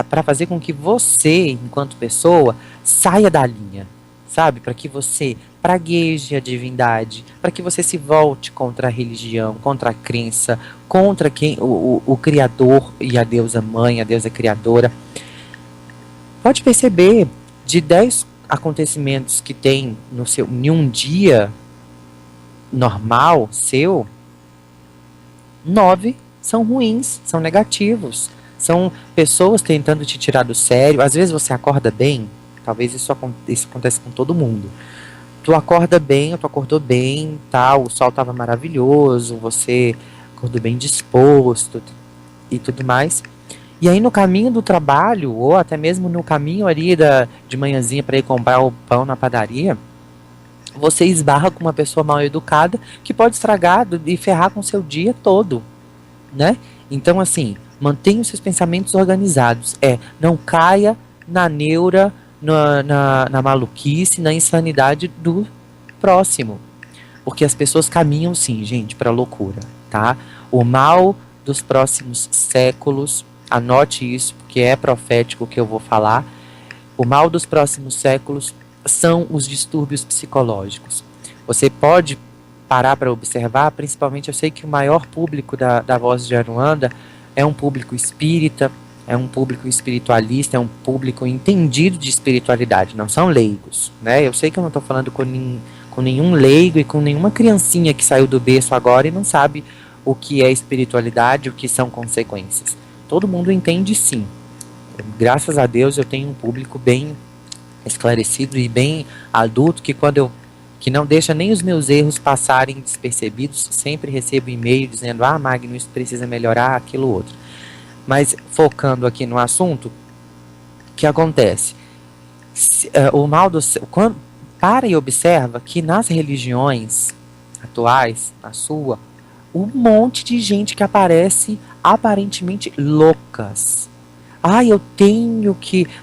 Speaker 4: para fazer com que você, enquanto pessoa, saia da linha, sabe? Para que você pragueje a divindade, para que você se volte contra a religião, contra a crença, contra o Criador e a deusa mãe, a deusa criadora. Pode perceber, de 10 acontecimentos que tem em um dia normal seu, 9 são ruins, são negativos. São pessoas tentando te tirar do sério. Às vezes você acorda bem, talvez isso aconteça com todo mundo. Tu acorda bem, tu acordou bem, tal, o sol estava maravilhoso, você acordou bem disposto e tudo mais. E aí no caminho do trabalho, ou até mesmo no caminho ali de manhãzinha para ir comprar o pão na padaria, você esbarra com uma pessoa mal educada que pode estragar e ferrar com o seu dia todo, né? Então assim, mantenha os seus pensamentos organizados. Não caia na neura, na maluquice, na insanidade do próximo. Porque as pessoas caminham sim, gente, para a loucura, tá? O mal dos próximos séculos, anote isso, porque é profético o que eu vou falar. O mal dos próximos séculos são os distúrbios psicológicos. Você pode parar para observar, principalmente eu sei que o maior público da Voz de Aruanda é um público espírita, é um público espiritualista, é um público entendido de espiritualidade, não são leigos, né? Eu sei que eu não estou falando com nenhum leigo e com nenhuma criancinha que saiu do berço agora e não sabe o que é espiritualidade, o que são consequências. Todo mundo entende sim. Graças a Deus eu tenho um público bem esclarecido e bem adulto que não deixa nem os meus erros passarem despercebidos. Sempre recebo e-mail dizendo, Magno, isso precisa melhorar, aquilo outro. Mas focando aqui no assunto, o que acontece? O mal para e observa que nas religiões atuais, na sua, um monte de gente que aparece aparentemente loucas.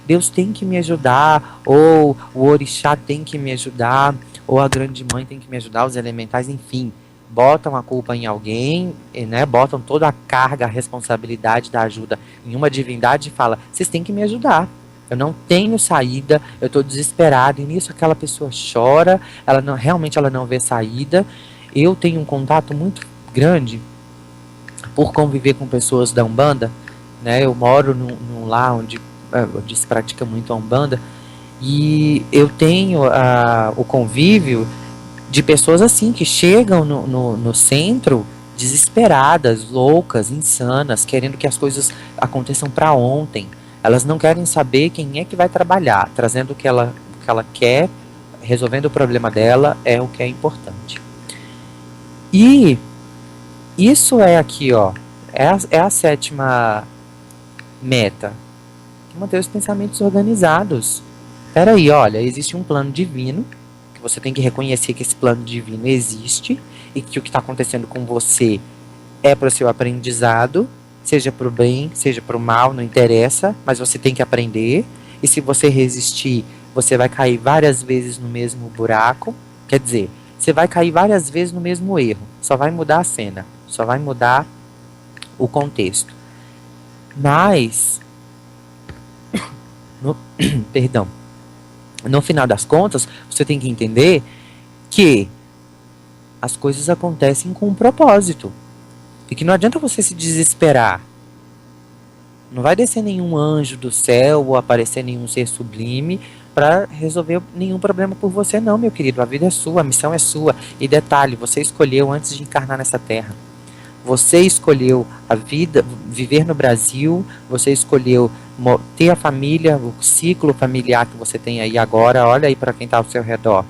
Speaker 4: Deus tem que me ajudar, ou o orixá tem que me ajudar, ou a grande mãe tem que me ajudar, os elementais, enfim. Botam a culpa em alguém, né? Botam toda a carga, a responsabilidade da ajuda em uma divindade e fala, vocês têm que me ajudar. Eu não tenho saída, eu estou desesperado. E nisso aquela pessoa chora, realmente ela não vê saída. Eu tenho um contato muito grande por conviver com pessoas da Umbanda, né? Eu moro num lar onde se pratica muito a Umbanda, e eu tenho o convívio de pessoas assim que chegam no centro desesperadas, loucas, insanas, querendo que as coisas aconteçam para ontem. Elas não querem saber quem é que vai trabalhar, trazendo o que ela quer, resolvendo o problema dela, é o que é importante. E isso é aqui, ó, é a 7ª meta. Manter os pensamentos organizados. Peraí, olha, existe um plano divino, que você tem que reconhecer que esse plano divino existe, e que o que está acontecendo com você é para o seu aprendizado, seja para o bem, seja para o mal, não interessa, mas você tem que aprender, e se você resistir, você vai cair várias vezes no mesmo buraco, quer dizer, você vai cair várias vezes no mesmo erro, só vai mudar a cena, só vai mudar o contexto. Mas, no final das contas, você tem que entender que as coisas acontecem com um propósito. E que não adianta você se desesperar. Não vai descer nenhum anjo do céu ou aparecer nenhum ser sublime para resolver nenhum problema por você, não, meu querido. A vida é sua, a missão é sua. E detalhe, você escolheu antes de encarnar nessa terra. Você escolheu a vida, viver no Brasil, você escolheu ter a família, o ciclo familiar que você tem aí agora. Olha aí para quem está ao seu redor.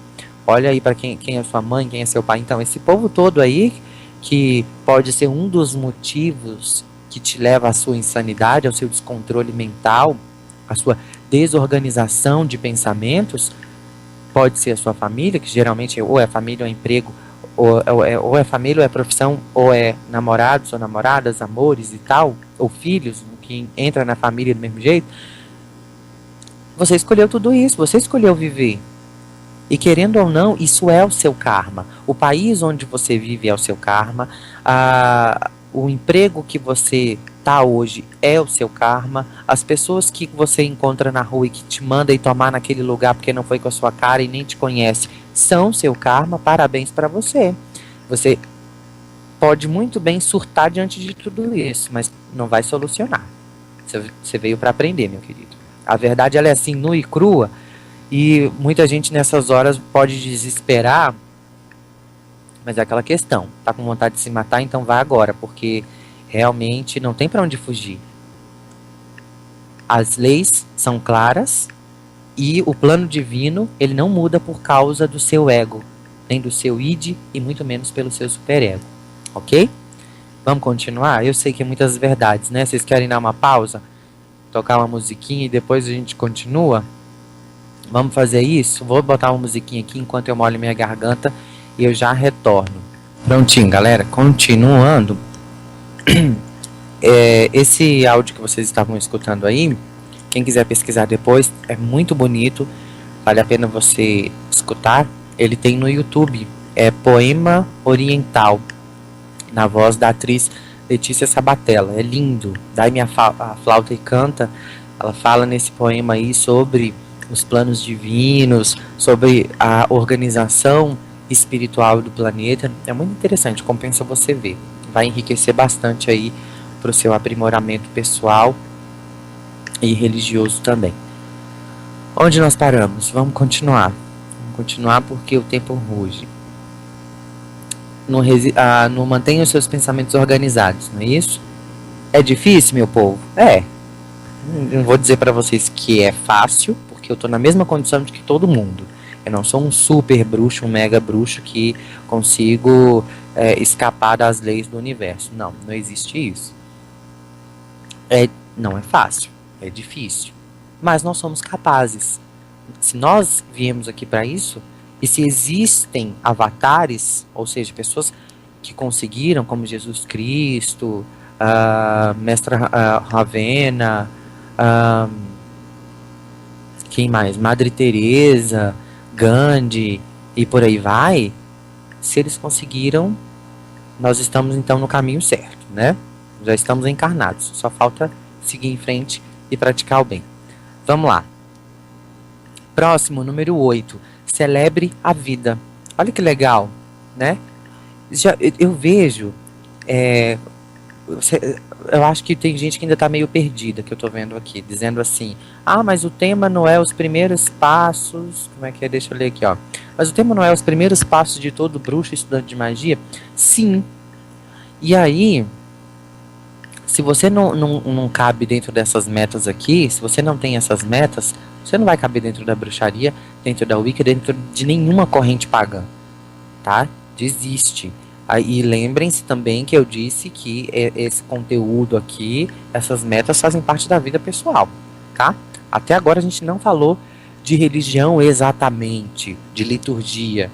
Speaker 4: Olha aí para quem é sua mãe, quem é seu pai. Então, esse povo todo aí, que pode ser um dos motivos que te leva à sua insanidade, ao seu descontrole mental, à sua desorganização de pensamentos, pode ser a sua família, que geralmente ou é família ou é emprego, ou é família ou é profissão, ou é namorados ou namoradas, amores e tal, ou filhos, que entra na família do mesmo jeito. Você escolheu tudo isso, você escolheu viver. E querendo ou não, isso é o seu karma. O país onde você vive é o seu karma. O emprego que você está hoje é o seu karma. As pessoas que você encontra na rua e que te manda ir tomar naquele lugar porque não foi com a sua cara e nem te conhece, são seu karma. Parabéns para você. Você pode muito bem surtar diante de tudo isso, mas não vai solucionar. Você veio para aprender, meu querido. A verdade ela é assim, nua e crua. E muita gente nessas horas pode desesperar, mas é aquela questão, tá com vontade de se matar, então vá agora, porque realmente não tem para onde fugir. As leis são claras e o plano divino, ele não muda por causa do seu ego, nem do seu id e muito menos pelo seu superego, ok? Vamos continuar? Eu sei que é muitas verdades, né? Vocês querem dar uma pausa? Tocar uma musiquinha e depois a gente continua? Vamos fazer isso? Vou botar uma musiquinha aqui enquanto eu molho minha garganta e eu já retorno. Prontinho, galera. Continuando. Esse áudio que vocês estavam escutando aí, quem quiser pesquisar depois, é muito bonito. Vale a pena você escutar. Ele tem no YouTube. É Poema Oriental, na voz da atriz Letícia Sabatella. É lindo. Daí a flauta e canta. Ela fala nesse poema aí sobre os planos divinos, sobre a organização espiritual do planeta. É muito interessante, compensa você ver. Vai enriquecer bastante aí para o seu aprimoramento pessoal e religioso também. Onde nós paramos? Vamos continuar. Vamos continuar porque o tempo ruge. Não mantenha os seus pensamentos organizados, não é isso? É difícil, meu povo? Não vou dizer para vocês que é fácil, porque eu tô na mesma condição de que todo mundo. Eu não sou um super bruxo, um mega bruxo que consigo escapar das leis do universo. Não existe isso. Não é fácil, é difícil. Mas nós somos capazes. Se nós viemos aqui para isso, e se existem avatares, ou seja, pessoas que conseguiram, como Jesus Cristo, Mestra Ravena, quem mais? Madre Teresa, Gandhi e por aí vai. Se eles conseguiram, nós estamos então no caminho certo, né? Já estamos encarnados. Só falta seguir em frente e praticar o bem. Vamos lá. Próximo, número 8. Celebre a vida. Olha que legal, né? Eu vejo... eu acho que tem gente que ainda está meio perdida, que eu estou vendo aqui, dizendo assim, mas o tema não é os primeiros passos, como é que é? Deixa eu ler aqui, ó. Mas o tema não é os primeiros passos de todo bruxo estudante de magia? Sim. E aí, se você não cabe dentro dessas metas aqui, se você não tem essas metas, você não vai caber dentro da bruxaria, dentro da Wicca, dentro de nenhuma corrente pagã, tá? Desiste. E lembrem-se também que eu disse que esse conteúdo aqui, essas metas fazem parte da vida pessoal, tá? Até agora a gente não falou de religião exatamente, de liturgia.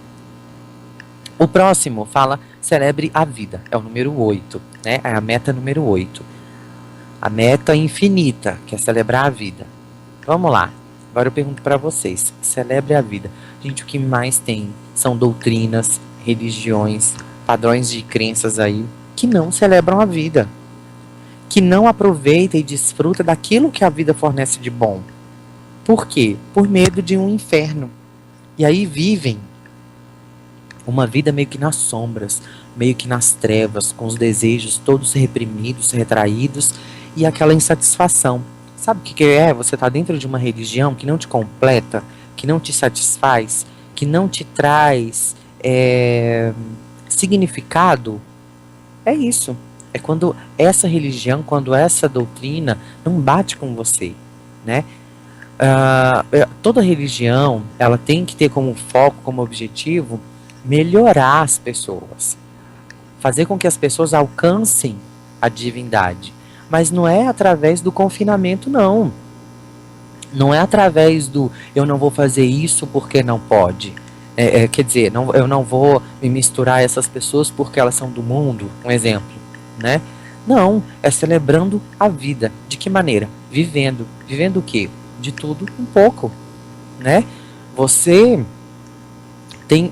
Speaker 4: O próximo fala, celebre a vida, é o número 8, né? É a meta número 8. A meta infinita, que é celebrar a vida. Vamos lá, agora eu pergunto para vocês, celebre a vida. Gente, o que mais tem são doutrinas, religiões, padrões de crenças aí que não celebram a vida, que não aproveita e desfruta daquilo que a vida fornece de bom. Por quê? Por medo de um inferno. E aí vivem uma vida meio que nas sombras, meio que nas trevas, com os desejos todos reprimidos, retraídos e aquela insatisfação. Sabe o que é? Você está dentro de uma religião que não te completa, que não te satisfaz, que não te traz significado. É isso. É quando essa religião, quando essa doutrina não bate com você, né? Toda religião, ela tem que ter como foco, como objetivo, melhorar as pessoas. Fazer com que as pessoas alcancem a divindade. Mas não é através do confinamento, não. Não é através do eu não vou fazer isso porque não pode. Quer dizer, eu não vou me misturar a essas pessoas porque elas são do mundo, um exemplo, né? Não, é celebrando a vida. De que maneira? Vivendo. Vivendo o quê? De tudo um pouco, né? Você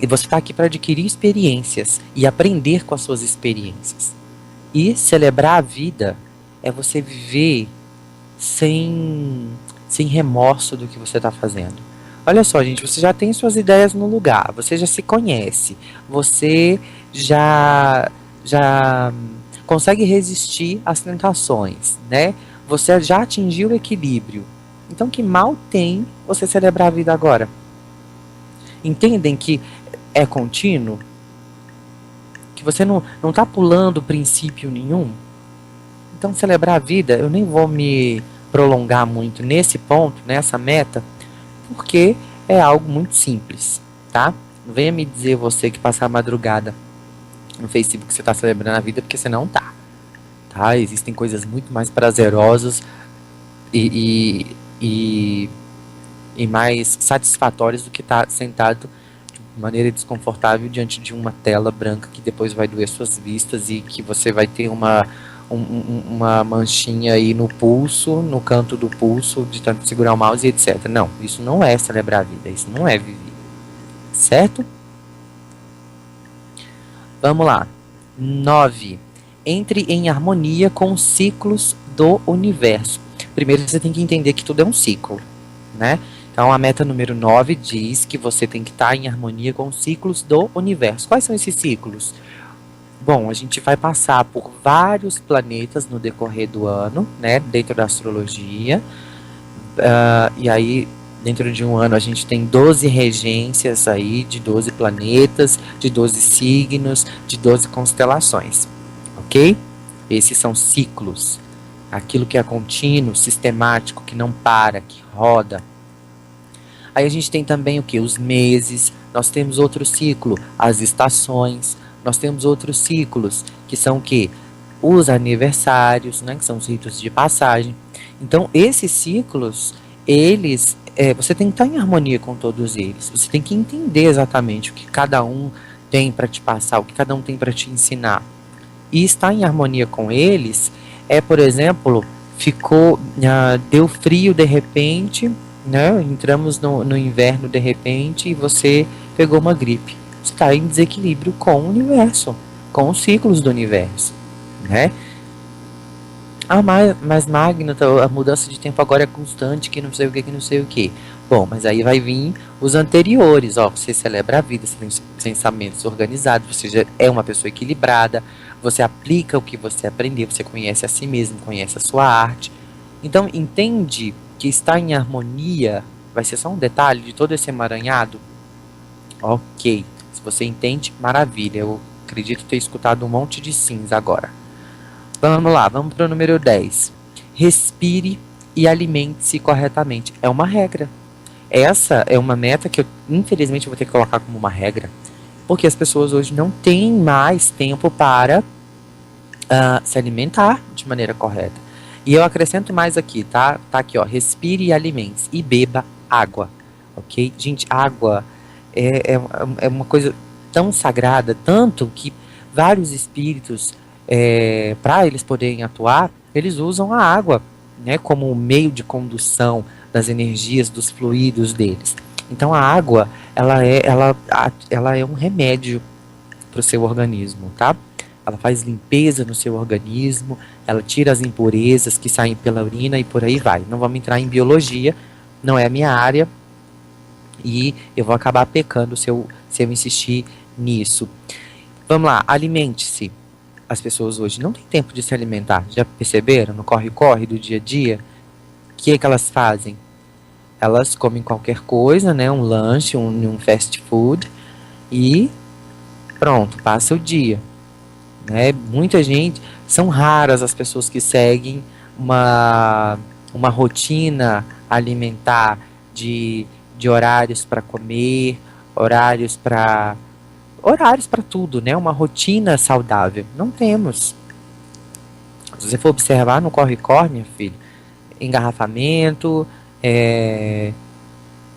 Speaker 4: está aqui para adquirir experiências e aprender com as suas experiências. E celebrar a vida é você viver sem remorso do que você está fazendo. Olha só, gente, você já tem suas ideias no lugar, você já se conhece, você já consegue resistir às tentações, né? Você já atingiu o equilíbrio. Então, que mal tem você celebrar a vida agora? Entendem que é contínuo? Que você não está pulando princípio nenhum? Então, celebrar a vida, eu nem vou me prolongar muito nesse ponto, nessa meta, porque é algo muito simples, tá? Não venha me dizer você que passar a madrugada no Facebook que você está celebrando a vida, porque você não tá. Existem coisas muito mais prazerosas e mais satisfatórias do que estar sentado de maneira desconfortável diante de uma tela branca que depois vai doer suas vistas e que você vai ter uma manchinha aí no pulso, no canto do pulso, de tanto segurar o mouse e etc. Não, isso não é celebrar a vida, isso não é viver. Certo? Vamos lá. 9. Entre em harmonia com os ciclos do universo. Primeiro você tem que entender que tudo é um ciclo, né? Então a meta número 9 diz que você tem que estar em harmonia com os ciclos do universo. Quais são esses ciclos? Bom, a gente vai passar por vários planetas no decorrer do ano, né, dentro da astrologia. E aí, dentro de um ano, a gente tem 12 regências aí, de 12 planetas, de 12 signos, de 12 constelações. Ok? Esses são ciclos. Aquilo que é contínuo, sistemático, que não para, que roda. Aí a gente tem também o que? Os meses. Nós temos outro ciclo, as estações. Nós temos outros ciclos, que são o quê? Os aniversários, né, que são os ritos de passagem. Então, esses ciclos, eles, você tem que estar em harmonia com todos eles. Você tem que entender exatamente o que cada um tem para te passar, o que cada um tem para te ensinar. E estar em harmonia com eles por exemplo, deu frio de repente, né, entramos no inverno de repente e você pegou uma gripe. Está em desequilíbrio com o universo, com os ciclos do universo, né? Mas Magno, a mudança de tempo agora é constante, que não sei o que, não sei o que. Bom, mas aí vai vir os anteriores, você celebra a vida, você tem pensamentos organizados, você já é uma pessoa equilibrada, você aplica o que você aprendeu, você conhece a si mesmo, conhece a sua arte. Então, entende que estar em harmonia vai ser só um detalhe de todo esse emaranhado? Ok. Se você entende, maravilha. Eu acredito ter escutado um monte de sims agora. Vamos lá, vamos para o número 10. Respire e alimente-se corretamente. É uma regra. Essa é uma meta que eu, infelizmente, vou ter que colocar como uma regra. Porque as pessoas hoje não têm mais tempo para se alimentar de maneira correta. E eu acrescento mais aqui, tá? Tá aqui, ó. Respire e alimente-se. E beba água. Ok? Gente, água é uma coisa tão sagrada, tanto que vários espíritos, para eles poderem atuar, eles usam a água, né, como meio de condução das energias, dos fluidos deles. Então a água, ela é um remédio para o seu organismo, tá? Ela faz limpeza no seu organismo, ela tira as impurezas que saem pela urina e por aí vai. Não vamos entrar em biologia, não é a minha área, e eu vou acabar pecando se eu insistir nisso. Vamos lá, alimente-se. As pessoas hoje não têm tempo de se alimentar. Já perceberam? No corre-corre do dia a dia, o que elas fazem? Elas comem qualquer coisa, né? Um lanche, um fast food, e pronto, passa o dia. Né? Muita gente, são raras as pessoas que seguem uma rotina alimentar de horários para comer, horários para tudo, né? Uma rotina saudável. Não temos. Se você for observar no corre-corre, minha filha, engarrafamento,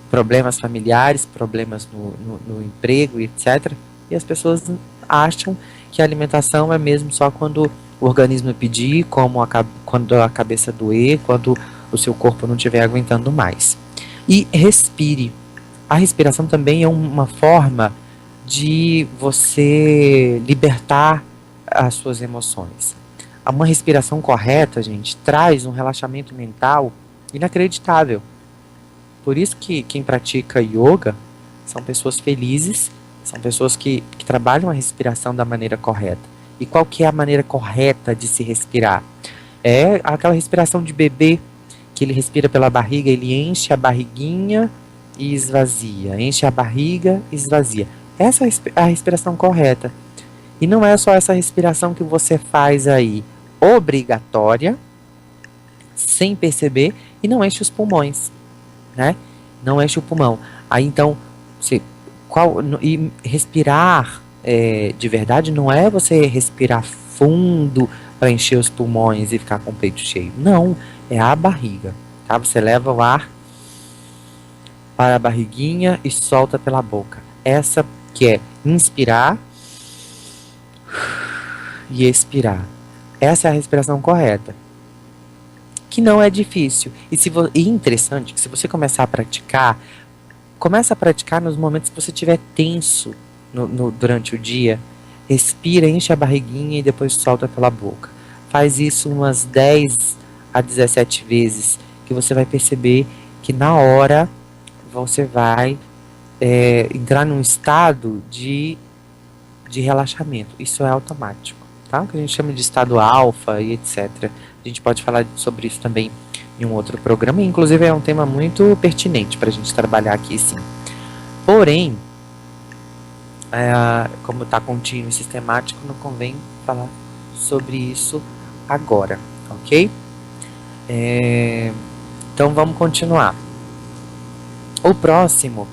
Speaker 4: problemas familiares, problemas no emprego, etc. E as pessoas acham que a alimentação é mesmo só quando o organismo pedir, quando a cabeça doer, quando o seu corpo não estiver aguentando mais. E respire. A respiração também é uma forma de você libertar as suas emoções. Uma respiração correta, gente, traz um relaxamento mental inacreditável. Por isso que quem pratica yoga são pessoas felizes, são pessoas que trabalham a respiração da maneira correta. E qual que é a maneira correta de se respirar? É aquela respiração de bebê, que ele respira pela barriga, ele enche a barriguinha e esvazia, enche a barriga e esvazia. Essa é a respiração correta. E não é só essa respiração que você faz aí, obrigatória, sem perceber, e não enche os pulmões, né? Não enche o pulmão. Aí então, e respirar de verdade não é você respirar fundo para encher os pulmões e ficar com o peito cheio. Não, é a barriga, tá? Você leva o ar para a barriguinha e solta pela boca. Essa que é inspirar e expirar. Essa é a respiração correta, que não é difícil. E interessante que se você começar a praticar, começa a praticar nos momentos que você estiver tenso durante o dia. Respira, enche a barriguinha e depois solta pela boca. Faz isso umas 10 a 17 vezes, que você vai perceber que na hora você vai entrar num estado de relaxamento. Isso é automático, tá? O que a gente chama de estado alfa e etc. A gente pode falar sobre isso também em um outro programa, e inclusive é um tema muito pertinente para a gente trabalhar aqui, sim. Porém, como está contínuo e sistemático, não convém falar sobre isso agora, ok? Então vamos continuar. O próximo,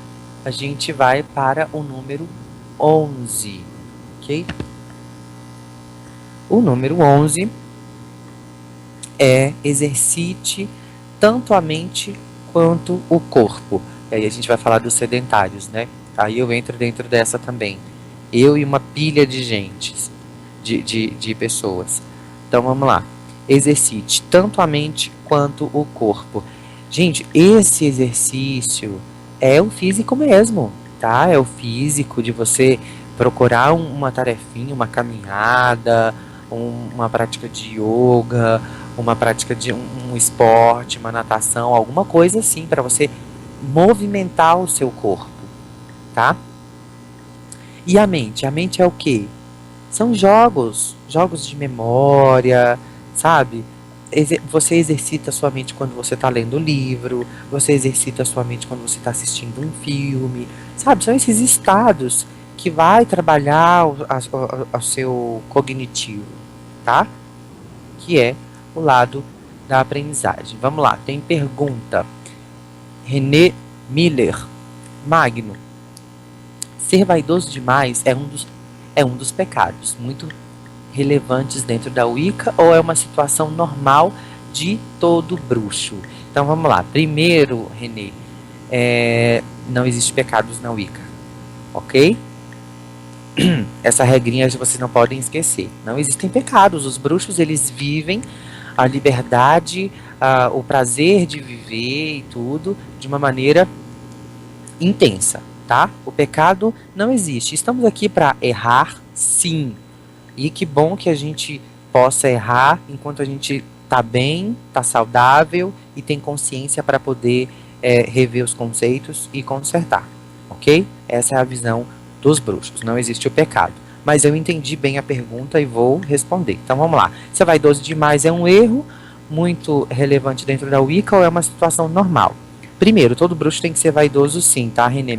Speaker 4: a gente vai para o número 11, ok? O número 11 é exercite tanto a mente quanto o corpo. E aí a gente vai falar dos sedentários, né? Aí eu entro dentro dessa também. Eu e uma pilha de gente, de pessoas. Então vamos lá. Exercite tanto a mente quanto o corpo. Gente, esse exercício é o físico mesmo, tá? É o físico de você procurar uma tarefinha, uma caminhada, uma prática de yoga, uma prática de um esporte, uma natação, alguma coisa assim, para você movimentar o seu corpo, tá? E a mente? A mente é o quê? São jogos de memória, sabe? Você exercita a sua mente quando você está lendo o livro, você exercita a sua mente quando você está assistindo um filme, sabe? São esses estados que vai trabalhar o seu cognitivo, tá? Que é o lado da aprendizagem. Vamos lá, tem pergunta. René Miller. Magno, ser vaidoso demais é um dos pecados muito relevantes dentro da Wicca, ou é uma situação normal de todo bruxo? Então vamos lá. Primeiro, René, não existe pecados na Wicca, ok? Essa regrinha vocês não podem esquecer. Não existem pecados. Os bruxos, eles vivem a liberdade, o prazer de viver e tudo de uma maneira intensa, tá? O pecado não existe. Estamos aqui para errar, sim. E que bom que a gente possa errar enquanto a gente tá bem, tá saudável e tem consciência para poder rever os conceitos e consertar, ok? Essa é a visão dos bruxos. Não existe o pecado. Mas eu entendi bem a pergunta e vou responder. Então vamos lá. Ser vaidoso demais é um erro muito relevante dentro da Wicca, ou é uma situação normal? Primeiro, todo bruxo tem que ser vaidoso, sim, tá, René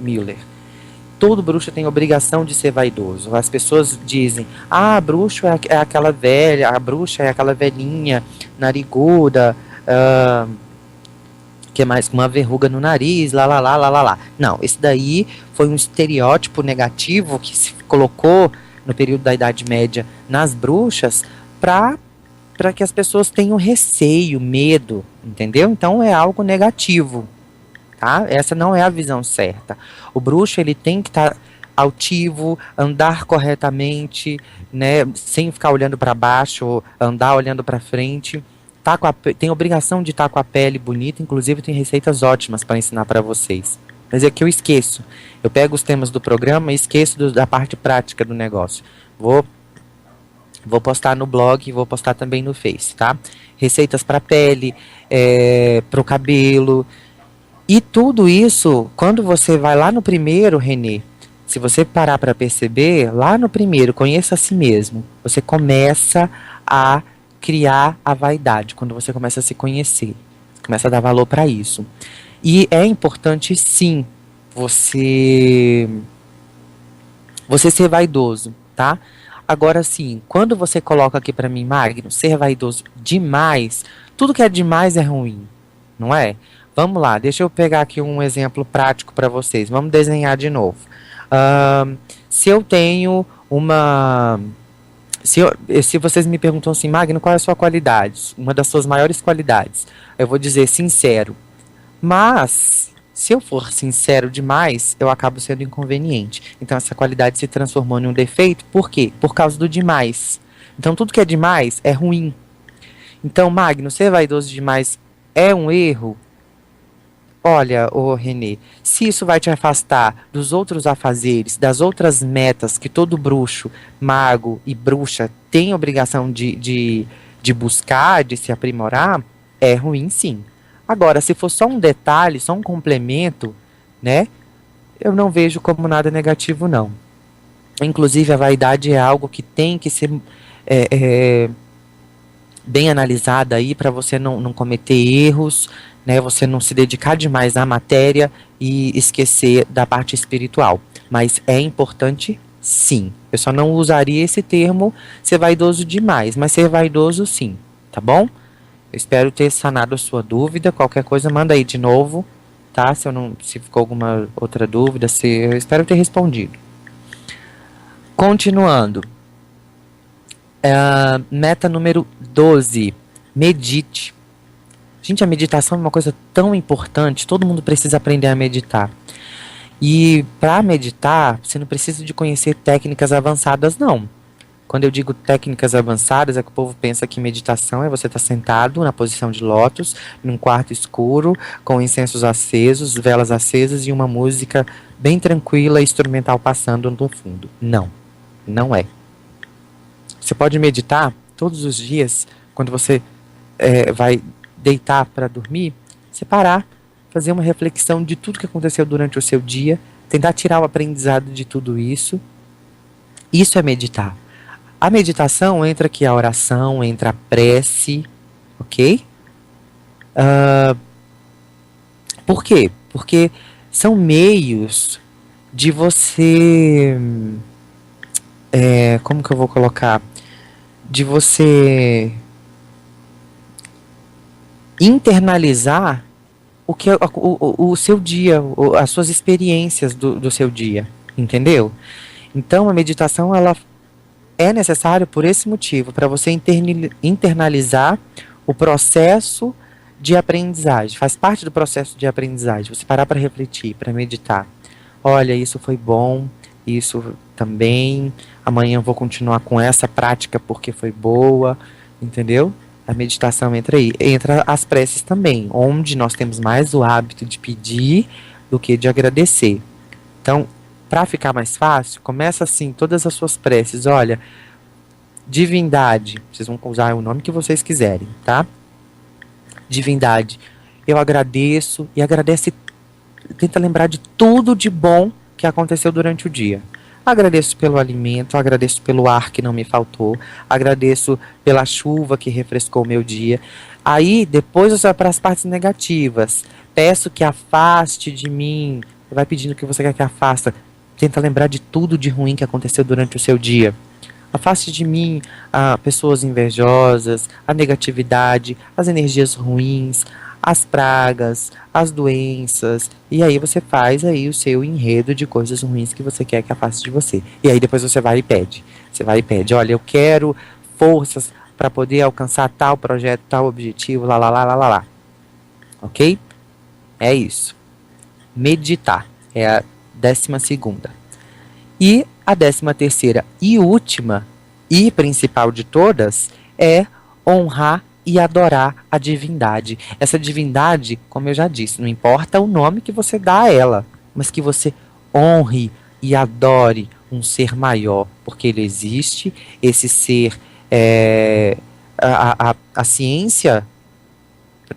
Speaker 4: Miller? Todo bruxo tem obrigação de ser vaidoso. As pessoas dizem, bruxo é aquela velha, a bruxa é aquela velhinha nariguda, que é mais com uma verruga no nariz, lá. Não, esse daí foi um estereótipo negativo que se colocou no período da Idade Média nas bruxas para para que as pessoas tenham receio, medo, entendeu? Então é algo negativo, tá? Essa não é a visão certa. O bruxo, ele tem que estar altivo, andar corretamente, né, sem ficar olhando para baixo, andar olhando para frente. Tem obrigação de estar com a pele bonita, inclusive tem receitas ótimas para ensinar para vocês. Mas é que eu esqueço. Eu pego os temas do programa e esqueço da parte prática do negócio. Vou postar no blog e vou postar também no Face, tá? Receitas para pele, para o cabelo. E tudo isso, quando você vai lá no primeiro, Renê, se você parar para perceber, lá no primeiro, conheça a si mesmo, você começa a criar a vaidade, quando você começa a se conhecer, começa a dar valor para isso. E é importante, sim, você ser vaidoso, tá? Agora, sim, quando você coloca aqui para mim, Magno, ser vaidoso demais, tudo que é demais é ruim, não é? Vamos lá, deixa eu pegar aqui um exemplo prático para vocês. Vamos desenhar de novo. Se eu tenho uma... Se vocês me perguntam assim, Magno, qual é a sua qualidade? Uma das suas maiores qualidades. Eu vou dizer sincero. Mas, se eu for sincero demais, eu acabo sendo inconveniente. Então, essa qualidade se transformou em um defeito. Por quê? Por causa do demais. Então, tudo que é demais é ruim. Então, Magno, ser vaidoso demais é um erro? Olha, Renê, se isso vai te afastar dos outros afazeres, das outras metas que todo bruxo, mago e bruxa tem obrigação de buscar, de se aprimorar, é ruim sim. Agora, se for só um detalhe, só um complemento, né, eu não vejo como nada negativo, não. Inclusive, a vaidade é algo que tem que ser bem analisada aí para você não cometer erros, né, você não se dedicar demais à matéria e esquecer da parte espiritual. Mas é importante, sim. Eu só não usaria esse termo ser vaidoso demais, mas ser vaidoso sim, tá bom? Eu espero ter sanado a sua dúvida. Qualquer coisa, manda aí de novo, tá? Se ficou alguma outra dúvida, eu espero ter respondido. Continuando. Meta número 12. Medite. Gente, a meditação é uma coisa tão importante, todo mundo precisa aprender a meditar. E para meditar, você não precisa de conhecer técnicas avançadas, não. Quando eu digo técnicas avançadas, é que o povo pensa que meditação é você estar sentado na posição de lótus, num quarto escuro, com incensos acesos, velas acesas e uma música bem tranquila e instrumental passando no fundo. Não, não é. Você pode meditar todos os dias, quando você vai deitar para dormir, você parar, fazer uma reflexão de tudo que aconteceu durante o seu dia, tentar tirar o aprendizado de tudo isso. Isso é meditar. A meditação entra aqui a oração, entra a prece, ok? Por quê? Porque são meios de você... como que eu vou colocar? De você internalizar o seu dia, as suas experiências do seu dia, entendeu? Então a meditação ela é necessária por esse motivo, para você internalizar o processo de aprendizagem, faz parte do processo de aprendizagem, você parar para refletir, para meditar. Olha, isso foi bom, isso também, amanhã eu vou continuar com essa prática porque foi boa, entendeu? A meditação entra aí. Entra as preces também, onde nós temos mais o hábito de pedir do que de agradecer. Então, para ficar mais fácil, começa assim, todas as suas preces. Olha, divindade, vocês vão usar o nome que vocês quiserem, tá? Divindade, eu agradeço e agradece, tenta lembrar de tudo de bom que aconteceu durante o dia. Agradeço pelo alimento, agradeço pelo ar que não me faltou, agradeço pela chuva que refrescou o meu dia. Aí, depois você vai para as partes negativas. Peço que afaste de mim. Você vai pedindo o que você quer que afasta. Tenta lembrar de tudo de ruim que aconteceu durante o seu dia. Afaste de mim pessoas invejosas, a negatividade, as energias ruins, as pragas, as doenças, e aí você faz aí o seu enredo de coisas ruins que você quer que afaste de você. E aí depois você vai e pede. Você vai e pede, olha, eu quero forças para poder alcançar tal projeto, tal objetivo, lá, lá, lá, lá, lá, lá. Ok? É isso. Meditar é a 12ª. E a 13ª e última e principal de todas é honrar e adorar a divindade. Essa divindade, como eu já disse, não importa o nome que você dá a ela, mas que você honre e adore um ser maior, porque ele existe. Esse ser, a ciência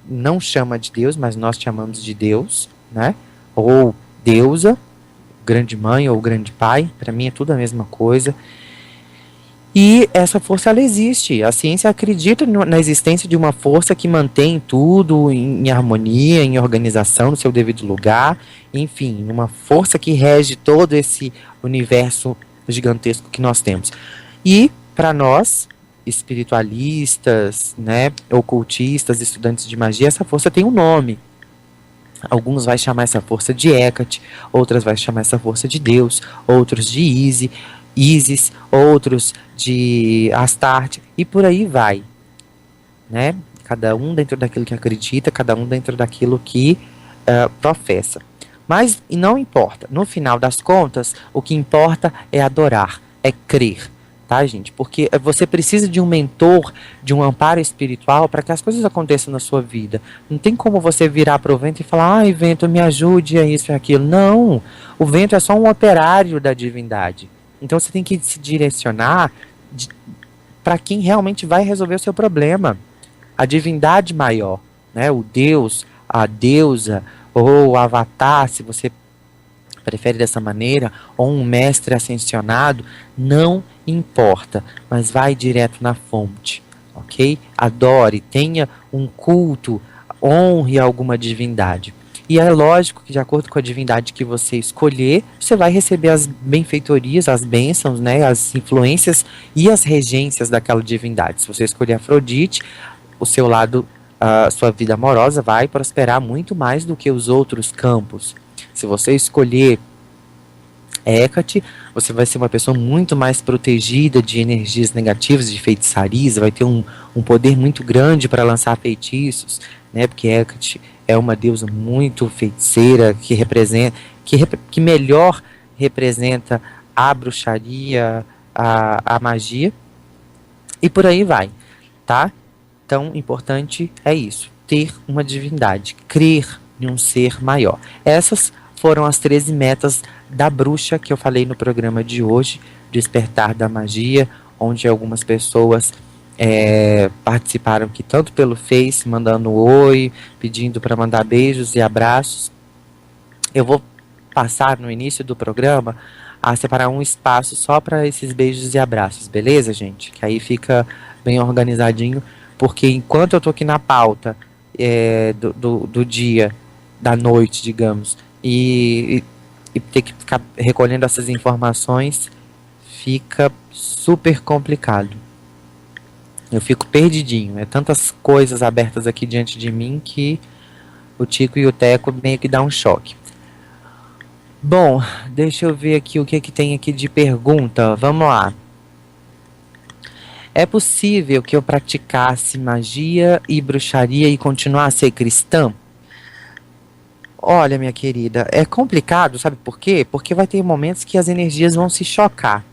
Speaker 4: não chama de Deus, mas nós chamamos de Deus, né? Ou deusa, grande mãe ou grande pai, para mim é tudo a mesma coisa. E essa força, ela existe. A ciência acredita na existência de uma força que mantém tudo em harmonia, em organização, no seu devido lugar. Enfim, uma força que rege todo esse universo gigantesco que nós temos. E, para nós, espiritualistas, né, ocultistas, estudantes de magia, essa força tem um nome. Alguns vai chamar essa força de Hecate, outras vai chamar essa força de Deus, outros de Isis, outros de Astarte, e por aí vai, né? Cada um dentro daquilo que acredita, cada um dentro daquilo que professa. Mas não importa, no final das contas, o que importa é adorar, é crer, tá, gente? Porque você precisa de um mentor, de um amparo espiritual para que as coisas aconteçam na sua vida. Não tem como você virar para o vento e falar, ai, vento, me ajude, é isso e aquilo. Não, o vento é só um operário da divindade. Então você tem que se direcionar para quem realmente vai resolver o seu problema. A divindade maior, né? O Deus, a deusa, ou o avatar, se você prefere dessa maneira, ou um mestre ascensionado, não importa, mas vai direto na fonte, ok? Adore, tenha um culto, honre alguma divindade. E é lógico que de acordo com a divindade que você escolher, você vai receber as benfeitorias, as bênçãos, né, as influências e as regências daquela divindade. Se você escolher Afrodite, o seu lado, a sua vida amorosa vai prosperar muito mais do que os outros campos. Se você escolher Hecate, você vai ser uma pessoa muito mais protegida de energias negativas, de feitiçaria, vai ter um poder muito grande para lançar feitiços, né? Porque Hecate é uma deusa muito feiticeira, que melhor representa a bruxaria, a magia, e por aí vai, tá? Então, importante é isso, ter uma divindade, crer em um ser maior. Essas foram as 13 metas da bruxa que eu falei no programa de hoje, Despertar da Magia, onde algumas pessoas participaram aqui tanto pelo Face, mandando oi, pedindo para mandar beijos e abraços. Eu vou passar no início do programa a separar um espaço só para esses beijos e abraços, beleza, gente? Que aí fica bem organizadinho, porque enquanto eu tô aqui na pauta do dia, da noite, digamos, e ter que ficar recolhendo essas informações, fica super complicado. Eu fico perdidinho. É tantas coisas abertas aqui diante de mim que o Tico e o Teco meio que dá um choque. Bom, deixa eu ver aqui o que tem aqui de pergunta. Vamos lá. É possível que eu praticasse magia e bruxaria e continuar a ser cristã? Olha, minha querida, é complicado, sabe por quê? Porque vai ter momentos que as energias vão se chocar.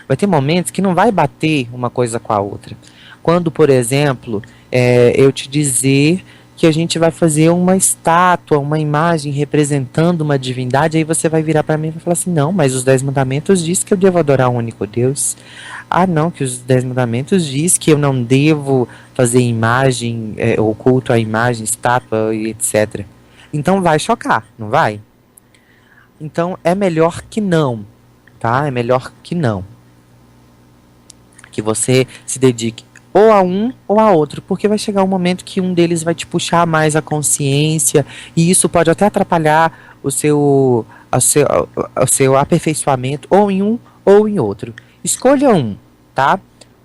Speaker 4: Vai ter momentos que não vai bater uma coisa com a outra. Quando, por exemplo, eu te dizer que a gente vai fazer uma estátua, uma imagem representando uma divindade, aí você vai virar para mim e vai falar assim, não, mas os 10 mandamentos diz que eu devo adorar um único Deus. Ah, não, que os 10 mandamentos diz que eu não devo fazer imagem, ou culto à imagem, estátua e etc. Então vai chocar, não vai? Então é melhor que não, tá? É melhor que não. Que você se dedique ou a um ou a outro, porque vai chegar um momento que um deles vai te puxar mais a consciência, e isso pode até atrapalhar o seu aperfeiçoamento, ou em um ou em outro. Escolha um, tá?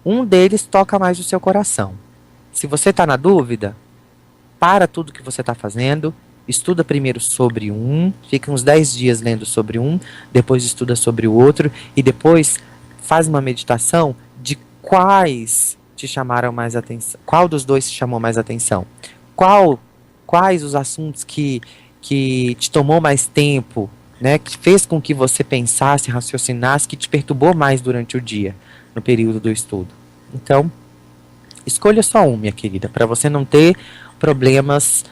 Speaker 4: Um deles toca mais o seu coração. Se você está na dúvida, para tudo que você está fazendo, estuda primeiro sobre um, fica uns 10 dias lendo sobre um, depois estuda sobre o outro, e depois faz uma meditação de te chamaram mais atenção? Qual dos dois te chamou mais atenção? Quais os assuntos que te tomou mais tempo, né? Que fez com que você pensasse, raciocinasse, que te perturbou mais durante o dia, no período do estudo? Então, escolha só um, minha querida, para você não ter problemas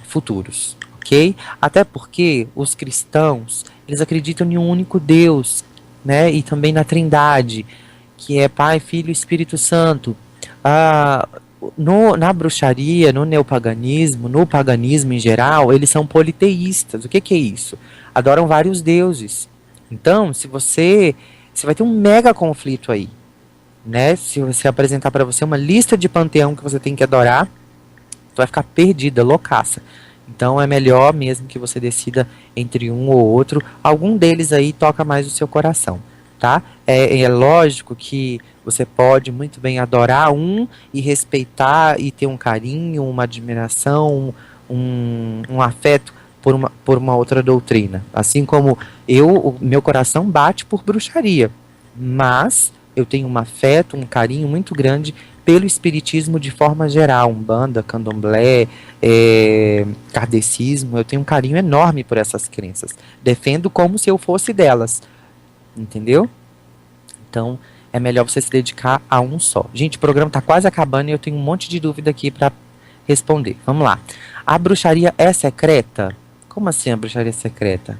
Speaker 4: futuros, ok? Até porque os cristãos, eles acreditam em um único Deus, né? E também na Trindade, que é Pai, Filho e Espírito Santo. Na bruxaria, no neopaganismo, no paganismo em geral, eles são politeístas. O que é isso? Adoram vários deuses. Então, se você vai ter um mega conflito aí, né? Se você apresentar para você uma lista de panteão que você tem que adorar, você vai ficar perdida, loucaça. Então é melhor mesmo que você decida entre um ou outro. Algum deles aí toca mais o seu coração, tá? É lógico que você pode muito bem adorar um e respeitar e ter um carinho, uma admiração, um afeto por uma outra doutrina. Assim como o meu coração bate por bruxaria, mas eu tenho um afeto, um carinho muito grande pelo espiritismo de forma geral, umbanda, candomblé, kardecismo. Eu tenho um carinho enorme por essas crenças. Defendo como se eu fosse delas, entendeu? Então, é melhor você se dedicar a um só. Gente, o programa está quase acabando e eu tenho um monte de dúvida aqui para responder. Vamos lá. A bruxaria é secreta? Como assim a bruxaria é secreta?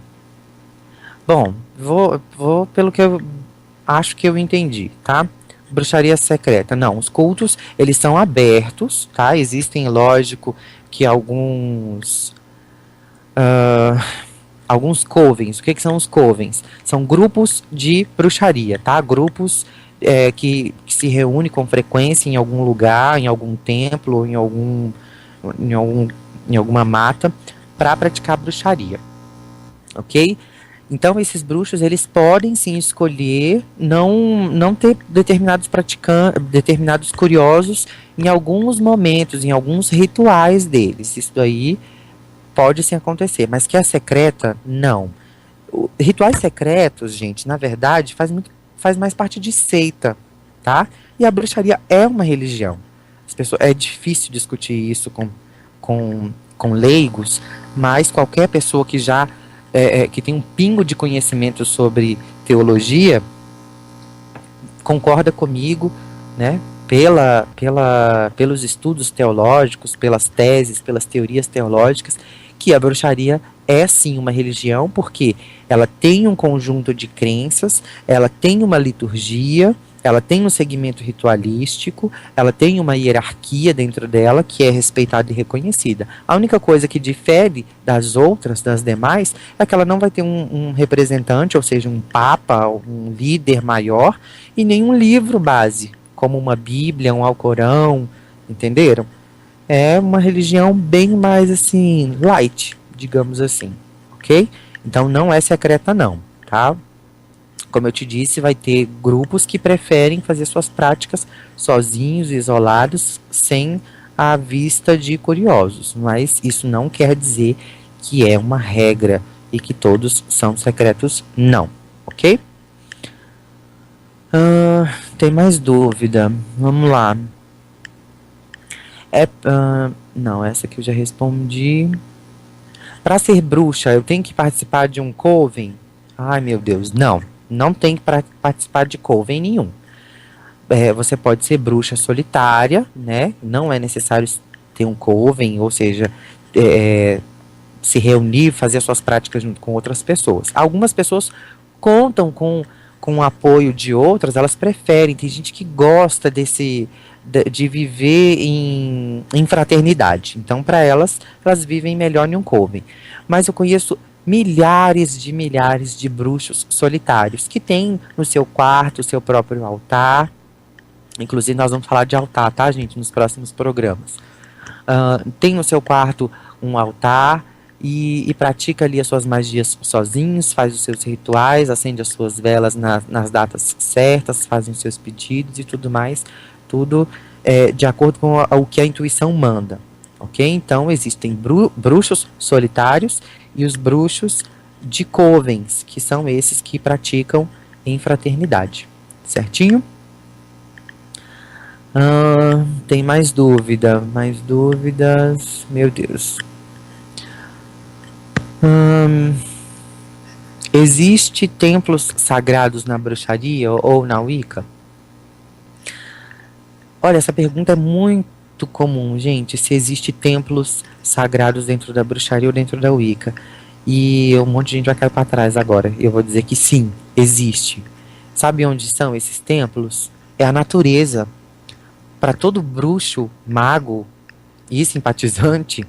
Speaker 4: Bom, vou pelo que eu acho que eu entendi, tá? Bruxaria secreta. Não, os cultos, eles são abertos, tá? Existem, lógico, que alguns covens. O que são os covens? São grupos de bruxaria, tá? Grupos que se reúnem com frequência em algum lugar, em algum templo, em alguma mata, para praticar bruxaria, ok? Então, esses bruxos, eles podem sim escolher não ter determinados curiosos em alguns momentos, em alguns rituais deles. Isso daí pode sim acontecer, mas que é secreta, não. Rituais secretos, gente, na verdade, faz mais parte de seita, tá? E a bruxaria é uma religião. É difícil discutir isso com leigos, mas qualquer pessoa que já que tem um pingo de conhecimento sobre teologia concorda comigo, né? Pelos estudos teológicos, pelas teses, pelas teorias teológicas, que a bruxaria é sim uma religião, porque ela tem um conjunto de crenças, ela tem uma liturgia, ela tem um segmento ritualístico, ela tem uma hierarquia dentro dela que é respeitada e reconhecida. A única coisa que difere das demais, é que ela não vai ter um representante, ou seja, um papa, um líder maior, e nenhum livro base, como uma Bíblia, um Alcorão, entenderam? É uma religião bem mais, assim, light, digamos assim, ok? Então não é secreta não, tá? Como eu te disse, vai ter grupos que preferem fazer suas práticas sozinhos, isolados, sem a vista de curiosos. Mas isso não quer dizer que é uma regra e que todos são secretos, não, ok? Tem mais dúvida? Vamos lá. Não, essa aqui eu já respondi. Para ser bruxa, eu tenho que participar de um coven? Ai, meu Deus, não tem que participar de coven nenhum. Você pode ser bruxa solitária, né? Não é necessário ter um coven, ou seja, se reunir, fazer suas práticas junto com outras pessoas. Algumas pessoas contam com o apoio de outras, elas preferem. Tem gente que gosta de viver em fraternidade. Então, para elas vivem melhor em um coven. Mas eu conheço milhares de bruxos solitários que têm no seu quarto o seu próprio altar. Inclusive, nós vamos falar de altar, tá, gente, nos próximos programas. Tem no seu quarto um altar e pratica ali as suas magias sozinhos, faz os seus rituais, acende as suas velas nas datas certas, faz os seus pedidos e tudo mais. Tudo de acordo com o que a intuição manda, ok? Então, existem bruxos solitários e os bruxos de covens, que são esses que praticam em fraternidade, certinho? Tem mais dúvida, mais dúvidas, meu Deus. Existe templos sagrados na bruxaria ou na Wicca? Olha, essa pergunta é muito comum, gente, se existe templos sagrados dentro da bruxaria ou dentro da Wicca. E um monte de gente vai cair para trás agora. Eu vou dizer que sim, existe. Sabe onde são esses templos? É a natureza. Para todo bruxo, mago e simpatizante,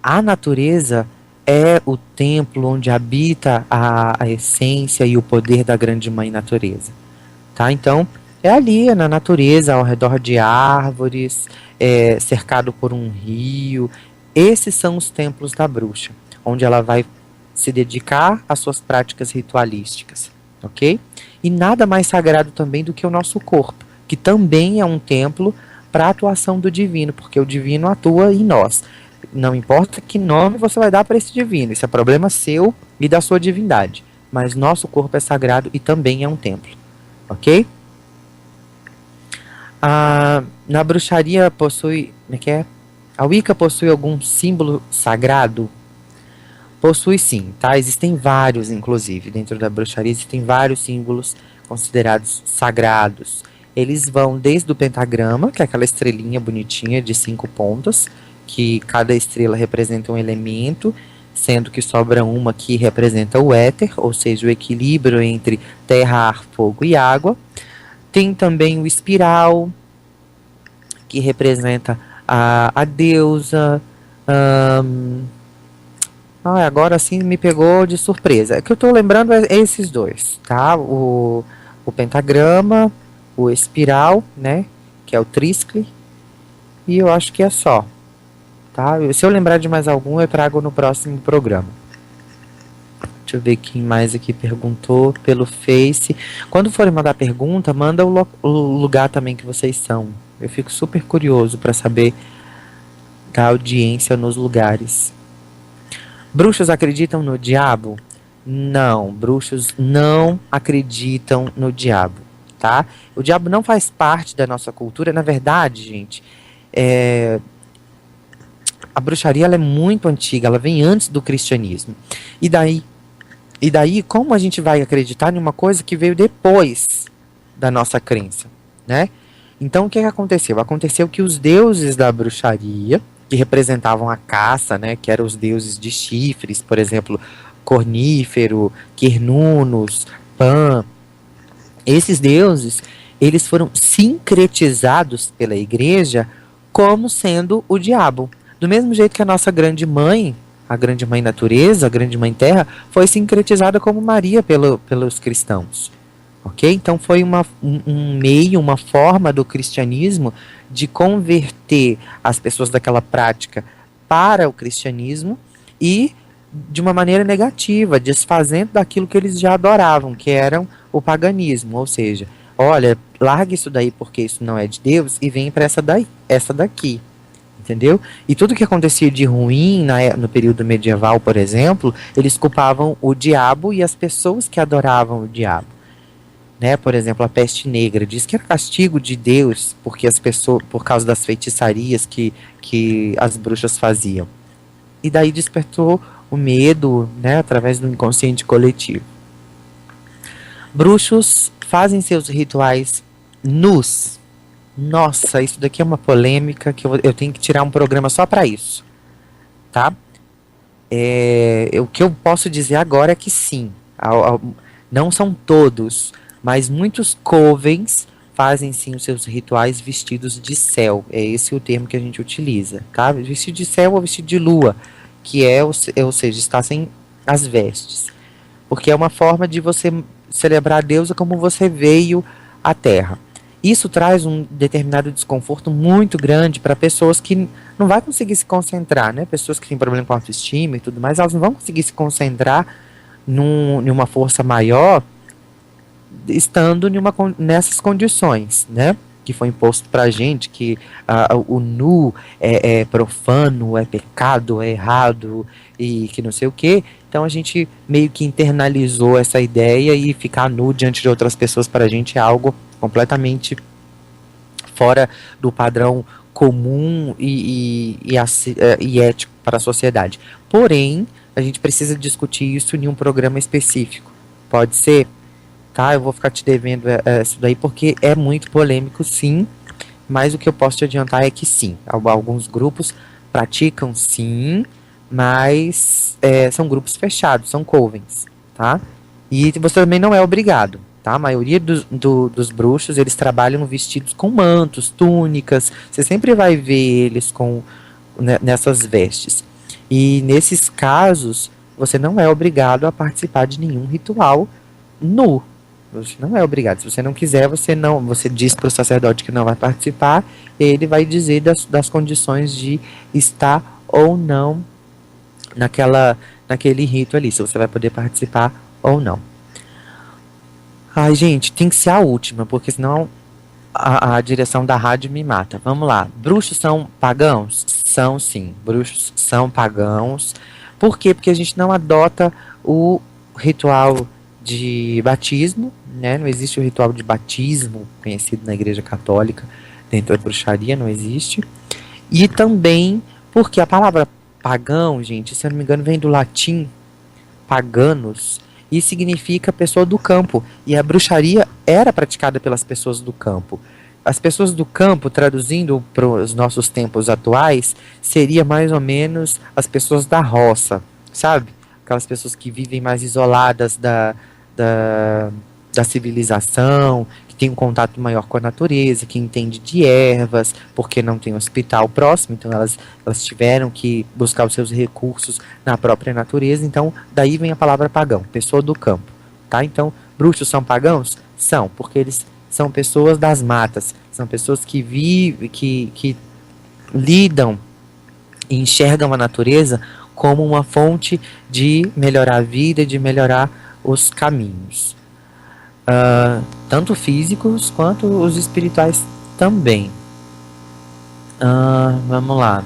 Speaker 4: a natureza é o templo onde habita a essência e o poder da grande mãe natureza. Tá? Então, é ali, na natureza, ao redor de árvores, cercado por um rio. Esses são os templos da bruxa, onde ela vai se dedicar às suas práticas ritualísticas, ok? E nada mais sagrado também do que o nosso corpo, que também é um templo para a atuação do divino, porque o divino atua em nós. Não importa que nome você vai dar para esse divino, isso é problema seu e da sua divindade, mas nosso corpo é sagrado e também é um templo, ok? Na bruxaria possui, a Wicca possui algum símbolo sagrado? Possui sim, tá? Existem vários, inclusive, dentro da bruxaria existem vários símbolos considerados sagrados. Eles vão desde o pentagrama, que é aquela estrelinha bonitinha de 5 pontas, que cada estrela representa um elemento, sendo que sobra uma que representa o éter, ou seja, o equilíbrio entre terra, ar, fogo e água. Tem também o espiral, que representa a deusa. Agora sim me pegou de surpresa. É que eu estou lembrando esses dois, tá? O pentagrama, o espiral, né? Que é o triscle. E eu acho que é só. Tá? Se eu lembrar de mais algum, eu trago no próximo programa. Deixa eu ver quem mais aqui perguntou pelo Face. Quando forem mandar pergunta, manda o lugar também que vocês são. Eu fico super curioso para saber da audiência nos lugares. Bruxos acreditam no diabo? Não, bruxos não acreditam no diabo, tá? O diabo não faz parte da nossa cultura. Na verdade, gente, a bruxaria ela é muito antiga, ela vem antes do cristianismo. E daí, como a gente vai acreditar em uma coisa que veio depois da nossa crença, né? Então, o que aconteceu? Aconteceu que os deuses da bruxaria, que representavam a caça, né, que eram os deuses de chifres, por exemplo, Cornífero, Quernunos, Pan, esses deuses, eles foram sincretizados pela igreja como sendo o diabo. Do mesmo jeito que a nossa grande mãe, a grande mãe natureza, a grande mãe terra, foi sincretizada como Maria pelos cristãos. Ok? Então foi um meio, uma forma do cristianismo de converter as pessoas daquela prática para o cristianismo e de uma maneira negativa, desfazendo daquilo que eles já adoravam, que eram o paganismo. Ou seja, olha, larga isso daí porque isso não é de Deus e vem para essa daqui. Entendeu? E tudo que acontecia de ruim no período medieval, por exemplo, eles culpavam o diabo e as pessoas que adoravam o diabo. Né? Por exemplo, a peste negra diz que era castigo de Deus porque as pessoas, por causa das feitiçarias que as bruxas faziam. E daí despertou o medo, né, através do inconsciente coletivo. Bruxos fazem seus rituais nus. Nossa, isso daqui é uma polêmica que eu tenho que tirar um programa só para isso, tá? O que eu posso dizer agora é que sim, não são todos, mas muitos covens fazem sim os seus rituais vestidos de céu. É esse o termo que a gente utiliza, tá? Vestido de céu ou vestido de lua, que ou seja, está sem as vestes. Porque é uma forma de você celebrar a deusa como você veio à Terra. Isso traz um determinado desconforto muito grande para pessoas que não vão conseguir se concentrar, né? Pessoas que têm problema com autoestima e tudo mais, elas não vão conseguir se concentrar numa força maior estando nessas condições, né? Que foi imposto pra gente, que o nu é profano, é pecado, é errado e que não sei o quê. Então a gente meio que internalizou essa ideia e ficar nu diante de outras pessoas pra gente é algo completamente fora do padrão comum e ético para a sociedade. Porém, a gente precisa discutir isso em um programa específico. Pode ser? Tá? Eu vou ficar te devendo isso daí, porque é muito polêmico, sim, mas o que eu posso te adiantar é que sim, alguns grupos praticam, sim, mas são grupos fechados, são covens, tá? E você também não é obrigado, tá? A maioria dos bruxos, eles trabalham vestidos com mantos, túnicas, você sempre vai ver eles nessas vestes. E nesses casos, você não é obrigado a participar de nenhum ritual nu. Você não é obrigado. Se você não quiser, você diz para o sacerdote que não vai participar, ele vai dizer das condições de estar ou não naquele rito ali, se você vai poder participar ou não. Ai, gente, tem que ser a última, porque senão a direção da rádio me mata. Vamos lá. Bruxos são pagãos? São, sim. Bruxos são pagãos. Por quê? Porque a gente não adota o ritual de batismo, né? Não existe o ritual de batismo conhecido na Igreja Católica, dentro da bruxaria, não existe. E também porque a palavra pagão, gente, se eu não me engano, vem do latim paganos, e significa pessoa do campo. E a bruxaria era praticada pelas pessoas do campo. As pessoas do campo, traduzindo para os nossos tempos atuais, seria mais ou menos as pessoas da roça, sabe? Aquelas pessoas que vivem mais isoladas da civilização, que tem um contato maior com a natureza, que entende de ervas, porque não tem hospital próximo, então elas tiveram que buscar os seus recursos na própria natureza. Então daí vem a palavra pagão, pessoa do campo, tá? Então, bruxos são pagãos? São, porque eles são pessoas das matas, são pessoas que vivem, que lidam e enxergam a natureza como uma fonte de melhorar a vida, de melhorar os caminhos, tanto físicos quanto os espirituais também. Vamos lá.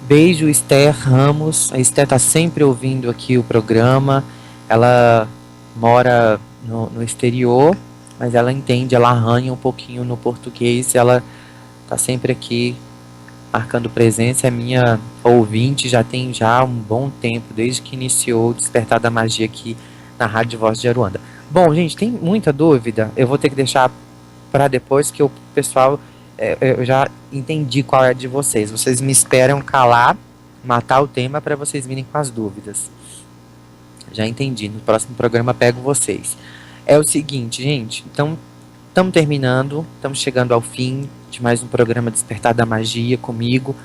Speaker 4: Beijo, Esther Ramos. A Esther está sempre ouvindo aqui o programa. Ela mora no exterior, mas ela entende, ela arranha um pouquinho no português. Ela está sempre aqui marcando presença. É minha ouvinte, já tem um bom tempo, desde que iniciou o Despertar da Magia aqui na Rádio Voz de Aruanda. Bom, gente, tem muita dúvida, eu vou ter que deixar para depois, que o pessoal, eu já entendi qual é a de vocês. Vocês me esperam calar, matar o tema para vocês virem com as dúvidas. Já entendi, no próximo programa pego vocês. É o seguinte, gente, então estamos terminando, estamos chegando ao fim de mais um programa Despertar da Magia comigo,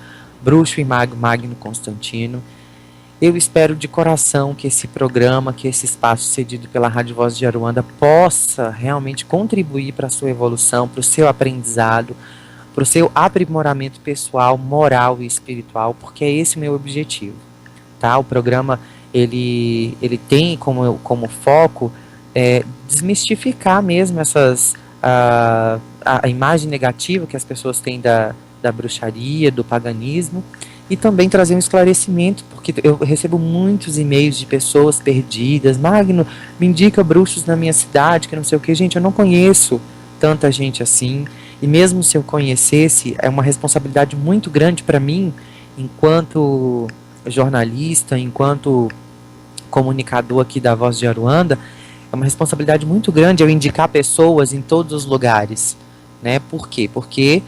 Speaker 4: bruxo e mago Magno Constantino. Eu espero de coração que esse programa, que esse espaço cedido pela Rádio Voz de Aruanda possa realmente contribuir para a sua evolução, para o seu aprendizado, para o seu aprimoramento pessoal, moral e espiritual, porque é esse o meu objetivo, tá? O programa, ele tem como foco desmistificar mesmo a imagem negativa que as pessoas têm da bruxaria, do paganismo, e também trazer um esclarecimento, porque eu recebo muitos e-mails de pessoas perdidas. Magno, me indica bruxos na minha cidade, que não sei o que. Gente, eu não conheço tanta gente assim, e mesmo se eu conhecesse, é uma responsabilidade muito grande para mim, enquanto jornalista, enquanto comunicador aqui da Voz de Aruanda. É uma responsabilidade muito grande eu indicar pessoas em todos os lugares, né? Por quê? Porque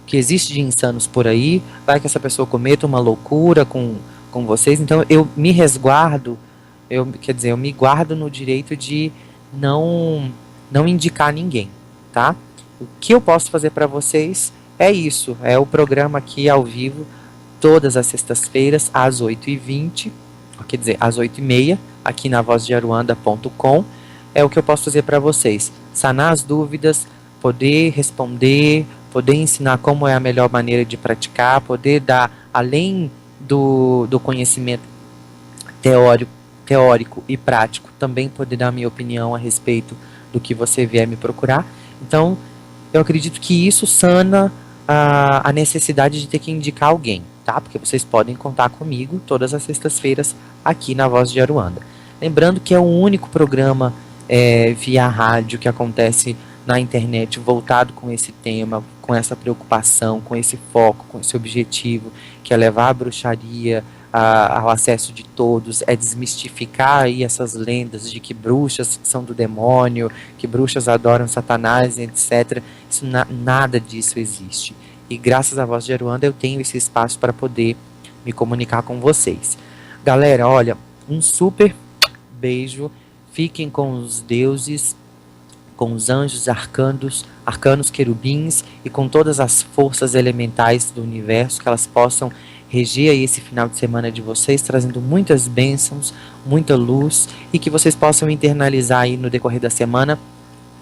Speaker 4: que existe de insanos por aí, vai que essa pessoa cometa uma loucura com vocês. Então eu me resguardo, eu me guardo no direito de não indicar ninguém, tá? O que eu posso fazer para vocês é isso, é o programa aqui ao vivo, todas as sextas-feiras, às 8h20, quer dizer, às 8h30, aqui na vozdearuanda.com, é o que eu posso fazer para vocês. Sanar as dúvidas, poder responder, poder ensinar como é a melhor maneira de praticar, poder dar, além do conhecimento teórico e prático, também poder dar a minha opinião a respeito do que você vier me procurar. Então, eu acredito que isso sana a necessidade de ter que indicar alguém, tá? Porque vocês podem contar comigo todas as sextas-feiras aqui na Voz de Aruanda. Lembrando que é o único programa via rádio que acontece na internet voltado com esse tema, com essa preocupação, com esse foco, com esse objetivo, que é levar a bruxaria ao acesso de todos, é desmistificar aí essas lendas de que bruxas são do demônio, que bruxas adoram Satanás, etc. Isso, nada disso existe. E graças à Voz de Aruanda eu tenho esse espaço para poder me comunicar com vocês. Galera, olha, um super beijo. Fiquem com os deuses, com os anjos, arcanos, querubins e com todas as forças elementais do universo, que elas possam reger aí esse final de semana de vocês, trazendo muitas bênçãos, muita luz, e que vocês possam internalizar aí no decorrer da semana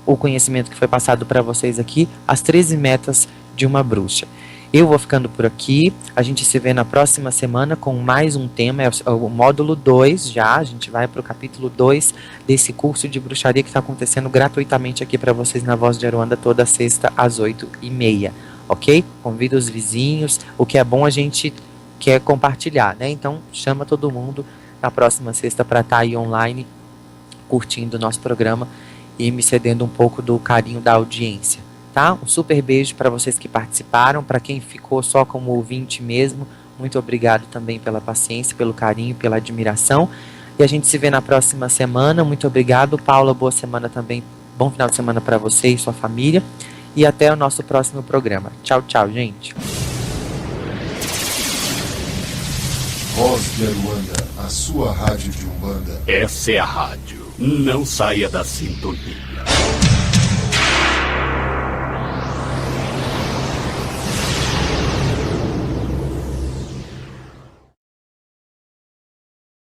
Speaker 4: o conhecimento que foi passado para vocês aqui, as 13 metas de uma bruxa. Eu vou ficando por aqui, a gente se vê na próxima semana com mais um tema, é o módulo 2 já, a gente vai para o capítulo 2 desse curso de bruxaria que está acontecendo gratuitamente aqui para vocês na Voz de Aruanda toda sexta às 8h30, ok? Convido os vizinhos, o que é bom a gente quer compartilhar, né? Então chama todo mundo na próxima sexta para estar aí online curtindo o nosso programa e me cedendo um pouco do carinho da audiência, tá? Um super beijo para vocês que participaram, para quem ficou só como ouvinte mesmo, muito obrigado também pela paciência, pelo carinho, pela admiração, e a gente se vê na próxima semana. Muito obrigado, Paula, boa semana também, bom final de semana para você e sua família, e até o nosso próximo programa. Tchau, tchau, gente.
Speaker 1: Voz de Aruanda, a sua rádio de Umbanda.
Speaker 2: Essa é a rádio. Não saia da sintonia.